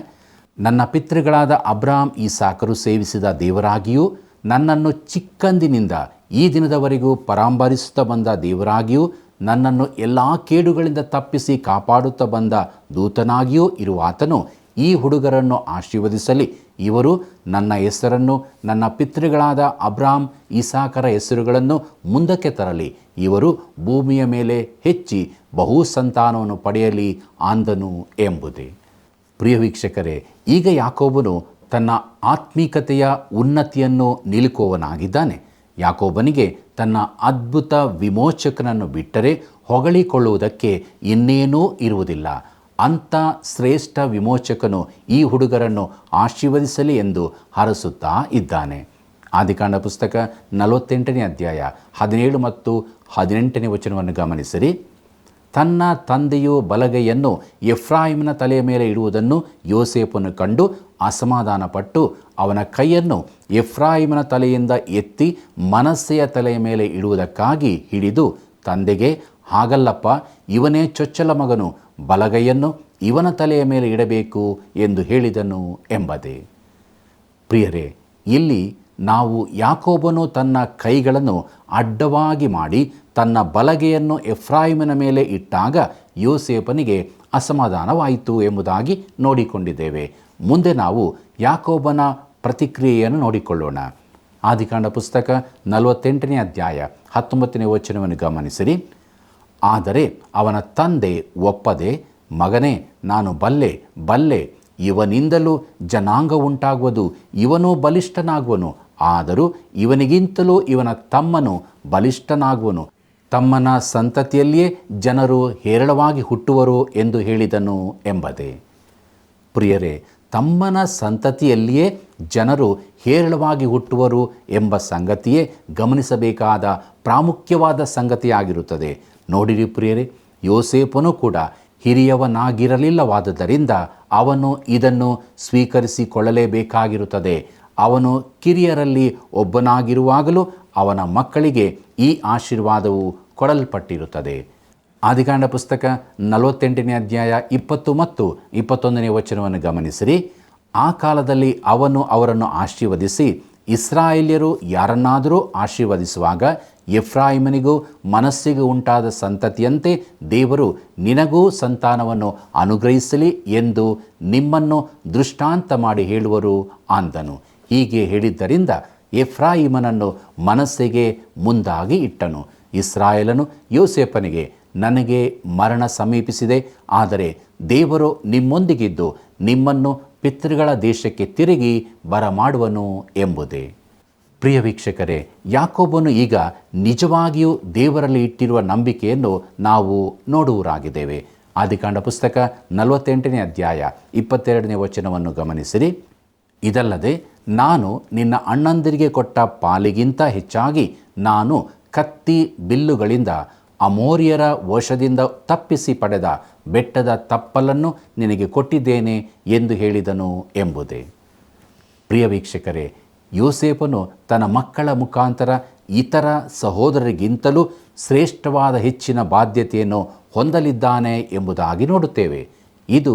ನನ್ನ ಪಿತೃಗಳಾದ ಅಬ್ರಹಾಂ ಈಸಾಕರು ಸೇವಿಸಿದ ದೇವರಾಗಿಯೂ ನನ್ನನ್ನು ಚಿಕ್ಕಂದಿನಿಂದ ಈ ದಿನದವರೆಗೂ ಪರಾಂಬರಿಸುತ್ತಾ ಬಂದ ದೇವರಾಗಿಯೂ ನನ್ನನ್ನು ಎಲ್ಲ ಕೇಡುಗಳಿಂದ ತಪ್ಪಿಸಿ ಕಾಪಾಡುತ್ತಾ ಬಂದ ದೂತನಾಗಿಯೂ ಇರುವಾತನು ಈ ಹುಡುಗರನ್ನು ಆಶೀರ್ವದಿಸಲಿ. ಇವರು ನನ್ನ ಹೆಸರನ್ನು, ನನ್ನ ಪಿತೃಗಳಾದ ಅಬ್ರಾಮ್, ಇಸಾಕರ ಹೆಸರುಗಳನ್ನು ಮುಂದಕ್ಕೆ ತರಲಿ. ಇವರು ಭೂಮಿಯ ಮೇಲೆ ಹೆಚ್ಚಿ ಬಹು ಸಂತಾನವನ್ನು ಪಡೆಯಲಿ ಅಂದನು ಎಂಬುದೇ. ಪ್ರಿಯ ವೀಕ್ಷಕರೇ, ಈಗ ಯಾಕೋಬನು ತನ್ನ ಆತ್ಮೀಕತೆಯ ಉನ್ನತಿಯನ್ನು ನಿಲುಕುವವನಾಗಿದ್ದಾನೆ. ಯಾಕೋಬನಿಗೆ ತನ್ನ ಅದ್ಭುತ ವಿಮೋಚಕನನ್ನು ಬಿಟ್ಟರೆ ಹೊಗಳಿಕೊಳ್ಳುವುದಕ್ಕೆ ಇನ್ನೇನೂ ಇರುವುದಿಲ್ಲ. ಅಂಥ ಶ್ರೇಷ್ಠ ವಿಮೋಚಕನು ಈ ಹುಡುಗರನ್ನು ಆಶೀರ್ವದಿಸಲಿ ಎಂದು ಹರಸುತ್ತಾ ಇದ್ದಾನೆ. ಆದಿಕಾಂಡ ಪುಸ್ತಕ 48ನೇ ಅಧ್ಯಾಯ 17 ಮತ್ತು 18ನೇ ವಚನವನ್ನು ಗಮನಿಸಿರಿ. ತನ್ನ ತಂದೆಯು ಬಲಗೈಯನ್ನು ಎಫ್ರಾಯಿಮನ ತಲೆಯ ಮೇಲೆ ಇಡುವುದನ್ನು ಯೋಸೇಫನು ಕಂಡು ಅಸಮಾಧಾನಪಟ್ಟು ಅವನ ಕೈಯನ್ನು ಎಫ್ರಾಯಿಮನ ತಲೆಯಿಂದ ಎತ್ತಿ ಮನಸ್ಸೆಯ ತಲೆಯ ಮೇಲೆ ಇಡುವುದಕ್ಕಾಗಿ ಹಿಡಿದು ತಂದೆಗೆ, ಹಾಗಲ್ಲಪ್ಪ, ಇವನೇ ಚೊಚ್ಚಲ ಮಗನು, ಬಲಗೈಯನ್ನು ಇವನ ತಲೆಯ ಮೇಲೆ ಇಡಬೇಕು ಎಂದು ಹೇಳಿದನು ಎಂಬುದೇ. ಪ್ರಿಯರೇ, ಇಲ್ಲಿ ನಾವು ಯಾಕೋಬನು ತನ್ನ ಕೈಗಳನ್ನು ಅಡ್ಡವಾಗಿ ಮಾಡಿ ತನ್ನ ಬಲಗೆಯನ್ನು ಎಫ್ರಾಯಿಮನ ಮೇಲೆ ಇಟ್ಟಾಗ ಯೋಸೇಫನಿಗೆ ಅಸಮಾಧಾನವಾಯಿತು ಎಂಬುದಾಗಿ ನೋಡಿಕೊಂಡಿದ್ದೇವೆ. ಮುಂದೆ ನಾವು ಯಾಕೋಬನ ಪ್ರತಿಕ್ರಿಯೆಯನ್ನು ನೋಡಿಕೊಳ್ಳೋಣ. ಆದಿಕಾಂಡ ಪುಸ್ತಕ 48ನೇ ಅಧ್ಯಾಯ 19ನೇ ವಚನವನ್ನು ಗಮನಿಸಿರಿ. ಆದರೆ ಅವನ ತಂದೆ ಒಪ್ಪದೆ, ಮಗನೇ, ನಾನು ಬಲ್ಲೆ, ಇವನಿಂದಲೂ ಜನಾಂಗ ಉಂಟಾಗುವುದು, ಇವನೂ ಬಲಿಷ್ಠನಾಗುವನು. ಆದರೂ ಇವನಿಗಿಂತಲೂ ಇವನ ತಮ್ಮನು ಬಲಿಷ್ಠನಾಗುವನು, ತಮ್ಮನ ಸಂತತಿಯಲ್ಲಿಯೇ ಜನರು ಹೇರಳವಾಗಿ ಹುಟ್ಟುವರು ಎಂದು ಹೇಳಿದನು ಎಂಬುದೇ. ಪ್ರಿಯರೇ, ತಮ್ಮನ ಸಂತತಿಯಲ್ಲಿಯೇ ಜನರು ಹೇರಳವಾಗಿ ಹುಟ್ಟುವರು ಎಂಬ ಸಂಗತಿಯೇ ಗಮನಿಸಬೇಕಾದ ಪ್ರಾಮುಖ್ಯವಾದ ಸಂಗತಿಯಾಗಿರುತ್ತದೆ. ನೋಡಿರಿ ಪ್ರಿಯರೇ, ಯೋಸೇಫನು ಕೂಡ ಹಿರಿಯವನಾಗಿರಲಿಲ್ಲವಾದುದರಿಂದ ಅವನು ಇದನ್ನು ಸ್ವೀಕರಿಸಿಕೊಳ್ಳಲೇಬೇಕಾಗಿರುತ್ತದೆ. ಅವನು ಕಿರಿಯರಲ್ಲಿ ಒಬ್ಬನಾಗಿರುವಾಗಲೂ ಅವನ ಮಕ್ಕಳಿಗೆ ಈ ಆಶೀರ್ವಾದವು ಕೊಡಲ್ಪಟ್ಟಿರುತ್ತದೆ. ಆದಿಕಾಂಡ ಪುಸ್ತಕ 48ನೇ ಅಧ್ಯಾಯ 20 ಮತ್ತು 21ನೇ ವಚನವನ್ನು ಗಮನಿಸಿರಿ. ಆ ಕಾಲದಲ್ಲಿ ಅವನು ಅವರನ್ನು ಆಶೀರ್ವದಿಸಿ, ಇಸ್ರಾಯೇಲ್ಯರು ಯಾರನ್ನಾದರೂ ಆಶೀರ್ವದಿಸುವಾಗ ಎಫ್ರಾಯಿಮನಿಗೂ ಮನಸ್ಸಿಗೂ ಉಂಟಾದ ಸಂತತಿಯಂತೆ ದೇವರು ನಿನಗೂ ಸಂತಾನವನ್ನು ಅನುಗ್ರಹಿಸಲಿ ಎಂದು ನಿಮ್ಮನ್ನು ದೃಷ್ಟಾಂತ ಮಾಡಿ ಹೇಳುವರು ಅಂದನು. ಹೀಗೆ ಹೇಳಿದ್ದರಿಂದ ಎಫ್ರಾಯಿಮನನ್ನು ಮನಸ್ಸಿಗೆ ಮುಂದಾಗಿ ಇಟ್ಟನು. ಇಸ್ರಾಯೇಲನು ಯೋಸೇಫನಿಗೆ, ನನಗೆ ಮರಣ ಸಮೀಪಿಸಿದೆ, ಆದರೆ ದೇವರು ನಿಮ್ಮೊಂದಿಗಿದ್ದು ನಿಮ್ಮನ್ನು ಪಿತೃಗಳ ದೇಶಕ್ಕೆ ತಿರುಗಿ ಬರಮಾಡುವನು ಎಂಬುದೇ. ಪ್ರಿಯ ವೀಕ್ಷಕರೇ, ಯಾಕೋಬನು ಈಗ ನಿಜವಾಗಿಯೂ ದೇವರಲ್ಲಿ ಇಟ್ಟಿರುವ ನಂಬಿಕೆಯನ್ನು ನಾವು ನೋಡುವರಾಗಿದ್ದೇವೆ. ಆದಿಕಾಂಡ ಪುಸ್ತಕ 48ನೇ ಅಧ್ಯಾಯ 22ನೇ ವಚನವನ್ನು ಗಮನಿಸಿರಿ. ಇದಲ್ಲದೆ ನಾನು ನಿನ್ನ ಅಣ್ಣಂದಿರಿಗೆ ಕೊಟ್ಟ ಪಾಲಿಗಿಂತ ಹೆಚ್ಚಾಗಿ ನಾನು ಕತ್ತಿ ಬಿಲ್ಲುಗಳಿಂದ ಅಮೋರಿಯರ ವಶದಿಂದ ತಪ್ಪಿಸಿ ಪಡೆದ ಬೆಟ್ಟದ ತಪ್ಪಲನ್ನು ನಿನಗೆ ಕೊಟ್ಟಿದ್ದೇನೆ ಎಂದು ಹೇಳಿದನು ಎಂಬುದೇ. ಪ್ರಿಯ ವೀಕ್ಷಕರೇ, ಯೋಸೇಫನು ತನ್ನ ಮಕ್ಕಳ ಮುಖಾಂತರ ಇತರ ಸಹೋದರರಿಗಿಂತಲೂ ಶ್ರೇಷ್ಠವಾದ ಹೆಚ್ಚಿನ ಬಾಧ್ಯತೆಯನ್ನು ಹೊಂದಲಿದ್ದಾನೆ ಎಂಬುದಾಗಿ ನೋಡುತ್ತೇವೆ. ಇದು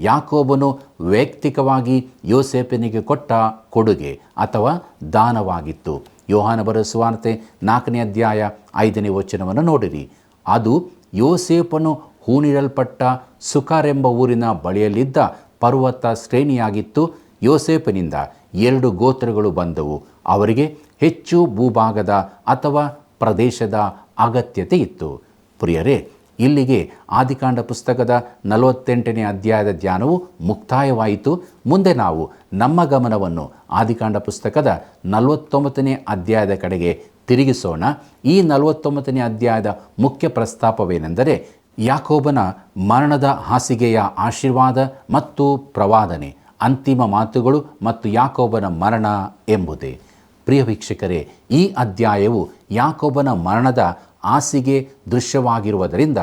ಯಾಕೋಬನು ವೈಯಕ್ತಿಕವಾಗಿ ಯೋಸೇಫನಿಗೆ ಕೊಟ್ಟ ಕೊಡುಗೆ ಅಥವಾ ದಾನವಾಗಿತ್ತು. ಯೋಹಾನ ಬರೆದ ಸುವಾರ್ತೆ 4ನೇ ಅಧ್ಯಾಯ 5ನೇ ವಚನವನ್ನು ನೋಡಿರಿ. ಅದು ಯೋಸೇಫನು ಹೂಣಿಡಲ್ಪಟ್ಟ ಸುಕಾರೆಂಬ ಊರಿನ ಬಳಿಯಲ್ಲಿದ್ದ ಪರ್ವತ ಶ್ರೇಣಿಯಾಗಿತ್ತು. ಯೋಸೇಫನಿಂದ 2 ಗೋತ್ರಗಳು ಬಂದವು. ಅವರಿಗೆ ಹೆಚ್ಚು ಭೂಭಾಗದ ಅಥವಾ ಪ್ರದೇಶದ ಅಗತ್ಯತೆ ಇತ್ತು. ಪ್ರಿಯರೇ, ಇಲ್ಲಿಗೆ ಆದಿಕಾಂಡ ಪುಸ್ತಕದ 48ನೇ ಅಧ್ಯಾಯದ ಧ್ಯಾನವು ಮುಕ್ತಾಯವಾಯಿತು. ಮುಂದೆ ನಾವು ನಮ್ಮ ಗಮನವನ್ನು ಆದಿಕಾಂಡ ಪುಸ್ತಕದ 49ನೇ ಅಧ್ಯಾಯದ ಕಡೆಗೆ ತಿರುಗಿಸೋಣ. ಈ 49ನೇ ಅಧ್ಯಾಯದ ಮುಖ್ಯ ಪ್ರಸ್ತಾಪವೇನೆಂದರೆ ಯಾಕೋಬನ ಮರಣದ ಹಾಸಿಗೆಯ ಆಶೀರ್ವಾದ ಮತ್ತು ಪ್ರವಾದನೆ, ಅಂತಿಮ ಮಾತುಗಳು ಮತ್ತು ಯಾಕೋಬನ ಮರಣ ಎಂಬುದೇ. ಪ್ರಿಯ ವೀಕ್ಷಕರೇ, ಈ ಅಧ್ಯಾಯವು ಯಾಕೋಬನ ಮರಣದ ಹಾಸಿಗೆ ದೃಶ್ಯವಾಗಿರುವುದರಿಂದ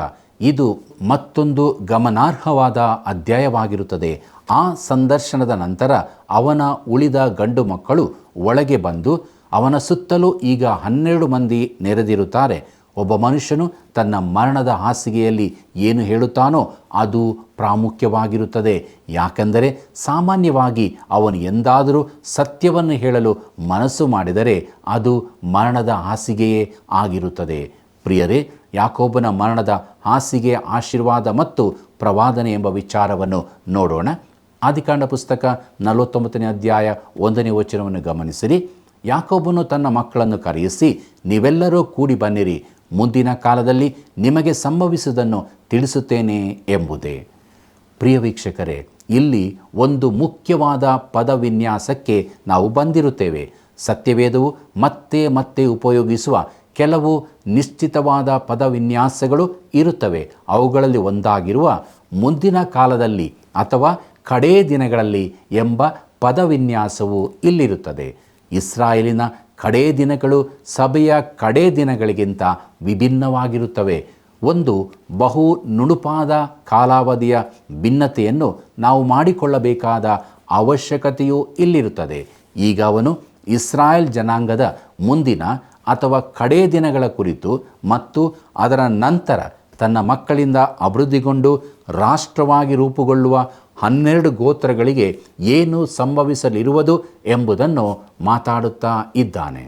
ಇದು ಮತ್ತೊಂದು ಗಮನಾರ್ಹವಾದ ಅಧ್ಯಾಯವಾಗಿರುತ್ತದೆ. ಆ ಸಂದರ್ಶನದ ನಂತರ ಅವನ ಉಳಿದ ಗಂಡು ಮಕ್ಕಳು ಒಳಗೆ ಬಂದು ಅವನ ಸುತ್ತಲೂ ಈಗ 12 ಮಂದಿ ನೆರೆದಿರುತ್ತಾರೆ. ಒಬ್ಬ ಮನುಷ್ಯನು ತನ್ನ ಮರಣದ ಹಾಸಿಗೆಯಲ್ಲಿ ಏನು ಹೇಳುತ್ತಾನೋ ಅದು ಪ್ರಾಮುಖ್ಯವಾಗಿರುತ್ತದೆ. ಯಾಕೆಂದರೆ ಸಾಮಾನ್ಯವಾಗಿ ಅವನು ಎಂದಾದರೂ ಸತ್ಯವನ್ನು ಹೇಳಲು ಮನಸ್ಸು ಮಾಡಿದರೆ ಅದು ಮರಣದ ಹಾಸಿಗೆಯೇ ಆಗಿರುತ್ತದೆ. ಪ್ರಿಯರೇ, ಯಾಕೋಬನ ಮರಣದ ಹಾಸಿಗೆಯ ಆಶೀರ್ವಾದ ಮತ್ತು ಪ್ರವಾದನೆ ಎಂಬ ವಿಚಾರವನ್ನು ನೋಡೋಣ. ಆದಿಕಾಂಡ ಪುಸ್ತಕ 49ನೇ ಅಧ್ಯಾಯ 1ನೇ ವಚನವನ್ನು ಗಮನಿಸಿರಿ. ಯಾಕೋಬನು ತನ್ನ ಮಕ್ಕಳನ್ನು ಕರೆಯಿಸಿ, ನೀವೆಲ್ಲರೂ ಕೂಡಿ ಬನ್ನಿರಿ, ಮುಂದಿನ ಕಾಲದಲ್ಲಿ ನಿಮಗೆ ಸಂಭವಿಸುವುದನ್ನು ತಿಳಿಸುತ್ತೇನೆ ಎಂಬುದೇ. ಪ್ರಿಯ ವೀಕ್ಷಕರೇ, ಇಲ್ಲಿ ಒಂದು ಮುಖ್ಯವಾದ ಪದವಿನ್ಯಾಸಕ್ಕೆ ನಾವು ಬಂದಿರುತ್ತೇವೆ. ಸತ್ಯವೇದವು ಮತ್ತೆ ಮತ್ತೆ ಉಪಯೋಗಿಸುವ ಕೆಲವು ನಿಶ್ಚಿತವಾದ ಪದವಿನ್ಯಾಸಗಳು ಇರುತ್ತವೆ. ಅವುಗಳಲ್ಲಿ ಒಂದಾಗಿರುವ ಮುಂದಿನ ಕಾಲದಲ್ಲಿ ಅಥವಾ ಕಡೇ ದಿನಗಳಲ್ಲಿ ಎಂಬ ಪದವಿನ್ಯಾಸವು ಇಲ್ಲಿರುತ್ತದೆ. ಇಸ್ರಾಯೇಲಿನ ಕಡೇ ದಿನಗಳು ಸಭೆಯ ಕಡೇ ದಿನಗಳಿಗಿಂತ ವಿಭಿನ್ನವಾಗಿರುತ್ತವೆ. ಒಂದು ಬಹು ನುಣುಪಾದ ಕಾಲಾವಧಿಯ ಭಿನ್ನತೆಯನ್ನು ನಾವು ಮಾಡಿಕೊಳ್ಳಬೇಕಾದ ಅವಶ್ಯಕತೆಯೂ ಇಲ್ಲಿರುತ್ತದೆ. ಈಗ ಅವನು ಇಸ್ರಾಯೇಲ್ ಜನಾಂಗದ ಮುಂದಿನ ಅಥವಾ ಕಡೇ ದಿನಗಳ ಕುರಿತು ಮತ್ತು ಅದರ ನಂತರ ತನ್ನ ಮಕ್ಕಳಿಂದ ಅಭಿವೃದ್ಧಿಗೊಂಡು ರಾಷ್ಟ್ರವಾಗಿ ರೂಪುಗೊಳ್ಳುವ 12 ಗೋತ್ರಗಳಿಗೆ ಏನು ಸಂಭವಿಸಲಿರುವುದು ಎಂಬುದನ್ನು ಮಾತಾಡುತ್ತಾ ಇದ್ದಾನೆ.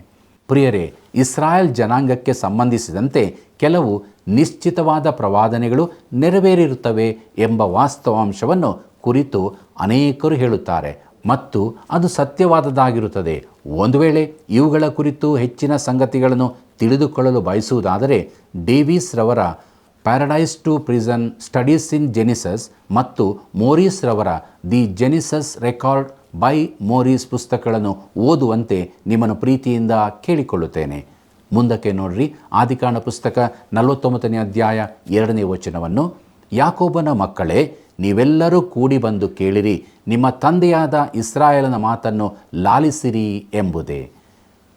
ಪ್ರಿಯರೇ, ಇಸ್ರಾಯೇಲ್ ಜನಾಂಗಕ್ಕೆ ಸಂಬಂಧಿಸಿದಂತೆ ಕೆಲವು ನಿಶ್ಚಿತವಾದ ಪ್ರವಾದನೆಗಳು ನೆರವೇರಿರುತ್ತವೆ ಎಂಬ ವಾಸ್ತವಾಂಶವನ್ನು ಕುರಿತು ಅನೇಕರು ಹೇಳುತ್ತಾರೆ ಮತ್ತು ಅದು ಸತ್ಯವಾದದ್ದಾಗಿರುತ್ತದೆ. ಒಂದು ವೇಳೆ ಇವುಗಳ ಕುರಿತು ಹೆಚ್ಚಿನ ಸಂಗತಿಗಳನ್ನು ತಿಳಿದುಕೊಳ್ಳಲು ಬಯಸುವುದಾದರೆ ಡೇವಿಸ್ ರವರ paradise to prison studies in Genesis ಮತ್ತು ಮೋರಿಸ್ ರವರ the Genesis record by Morris ಪುಸ್ತಕಗಳನ್ನು ಓದುವಂತೆ ನಿಮ್ಮನ್ನು ಪ್ರೀತಿಯಿಂದ ಕೇಳಿಕೊಳ್ಳುತ್ತೇನೆ. ಮುಂದಕ್ಕೆ ನೋಡ್ರಿ, ಆದಿಕಾಂಡ ಪುಸ್ತಕ 49ನೇ ಅಧ್ಯಾಯ 2ನೇ ವಚನವನ್ನು. ಯಾಕೋಬನ ಮಕ್ಕಳೇ, ನೀವೆಲ್ಲರೂ ಕೂಡಿ ಬಂದು ಕೇಳಿರಿ, ನಿಮ್ಮ ತಂದೆಯಾದ ಇಸ್ರಾಯೇಲನ ಮಾತನ್ನು ಲಾಲಿಸಿರಿ ಎಂಬುದೇ.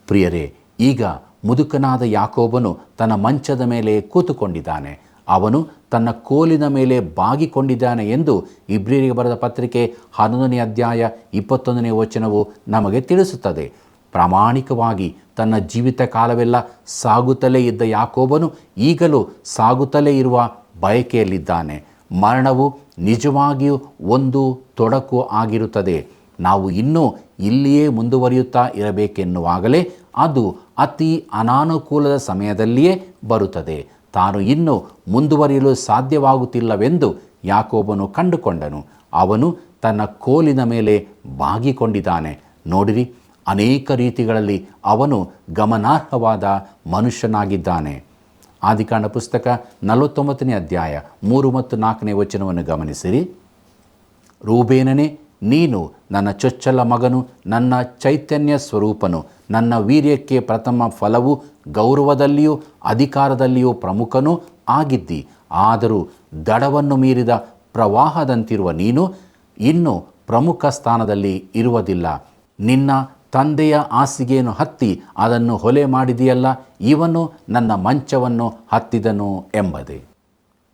ಪ್ರಿಯರೇ, ಈಗ ಮುದುಕನಾದ ಯಾಕೋಬನು ತನ್ನ ಮಂಚದ ಮೇಲೆ ಕೂತುಕೊಂಡಿದ್ದಾನೆ. ಅವನು ತನ್ನ ಕೋಲಿನ ಮೇಲೆ ಬಾಗಿಕೊಂಡಿದ್ದಾನೆ ಎಂದು ಇಬ್ರಿಯರಿಗೆ ಬರೆದ ಪತ್ರಿಕೆ 11ನೇ ಅಧ್ಯಾಯ 21ನೇ ವಚನವು ನಮಗೆ ತಿಳಿಸುತ್ತದೆ. ಪ್ರಾಮಾಣಿಕವಾಗಿ ತನ್ನ ಜೀವಿತ ಕಾಲವೆಲ್ಲ ಸಾಗುತ್ತಲೇ ಇದ್ದ ಯಾಕೋಬನು ಈಗಲೂ ಸಾಗುತ್ತಲೇ ಇರುವ ಬಯಕೆಯಲ್ಲಿದ್ದಾನೆ. ಮರಣವು ನಿಜವಾಗಿಯೂ ಒಂದು ತೊಡಕು ಆಗಿರುತ್ತದೆ. ನಾವು ಇನ್ನೂ ಇಲ್ಲಿಯೇ ಮುಂದುವರಿಯುತ್ತಾ ಇರಬೇಕೆನ್ನುವಾಗಲೇ ಅದು ಅತಿ ಅನಾನುಕೂಲದ ಸಮಯದಲ್ಲಿಯೇ ಬರುತ್ತದೆ. ತಾನು ಇನ್ನೂ ಮುಂದುವರಿಯಲು ಸಾಧ್ಯವಾಗುತ್ತಿಲ್ಲವೆಂದು ಯಾಕೋಬನು ಕಂಡುಕೊಂಡನು. ಅವನು ತನ್ನ ಕೋಲಿನ ಮೇಲೆ ಬಾಗಿಕೊಂಡಿದ್ದಾನೆ. ನೋಡಿರಿ, ಅನೇಕ ರೀತಿಗಳಲ್ಲಿ ಅವನು ಗಮನಾರ್ಹವಾದ ಮನುಷ್ಯನಾಗಿದ್ದಾನೆ. ಆದಿಕಾಂಡ ಪುಸ್ತಕ 49ನೇ ಅಧ್ಯಾಯ 3 ಮತ್ತು 4ನೇ ವಚನವನ್ನು ಗಮನಿಸಿರಿ. ರೂಬೇನನೇ, ನೀನು ನನ್ನ ಚೊಚ್ಚಲ ಮಗನು, ನನ್ನ ಚೈತನ್ಯ ಸ್ವರೂಪನು, ನನ್ನ ವೀರ್ಯಕ್ಕೆ ಪ್ರಥಮ ಫಲವು, ಗೌರವದಲ್ಲಿಯೂ ಅಧಿಕಾರದಲ್ಲಿಯೂ ಪ್ರಮುಖನೂ ಆಗಿದ್ದಿ. ಆದರೂ ದಡವನ್ನು ಮೀರಿದ ಪ್ರವಾಹದಂತಿರುವ ನೀನು ಇನ್ನು ಪ್ರಮುಖ ಸ್ಥಾನದಲ್ಲಿ ಇರುವುದಿಲ್ಲ. ನಿನ್ನ ತಂದೆಯ ಹಾಸಿಗೆಯನ್ನು ಹತ್ತಿ ಅದನ್ನು ಹೊಲೆ ಮಾಡಿದೆಯಲ್ಲ, ಇವನು ನನ್ನ ಮಂಚವನ್ನು ಹತ್ತಿದನು ಎಂಬುದೇ.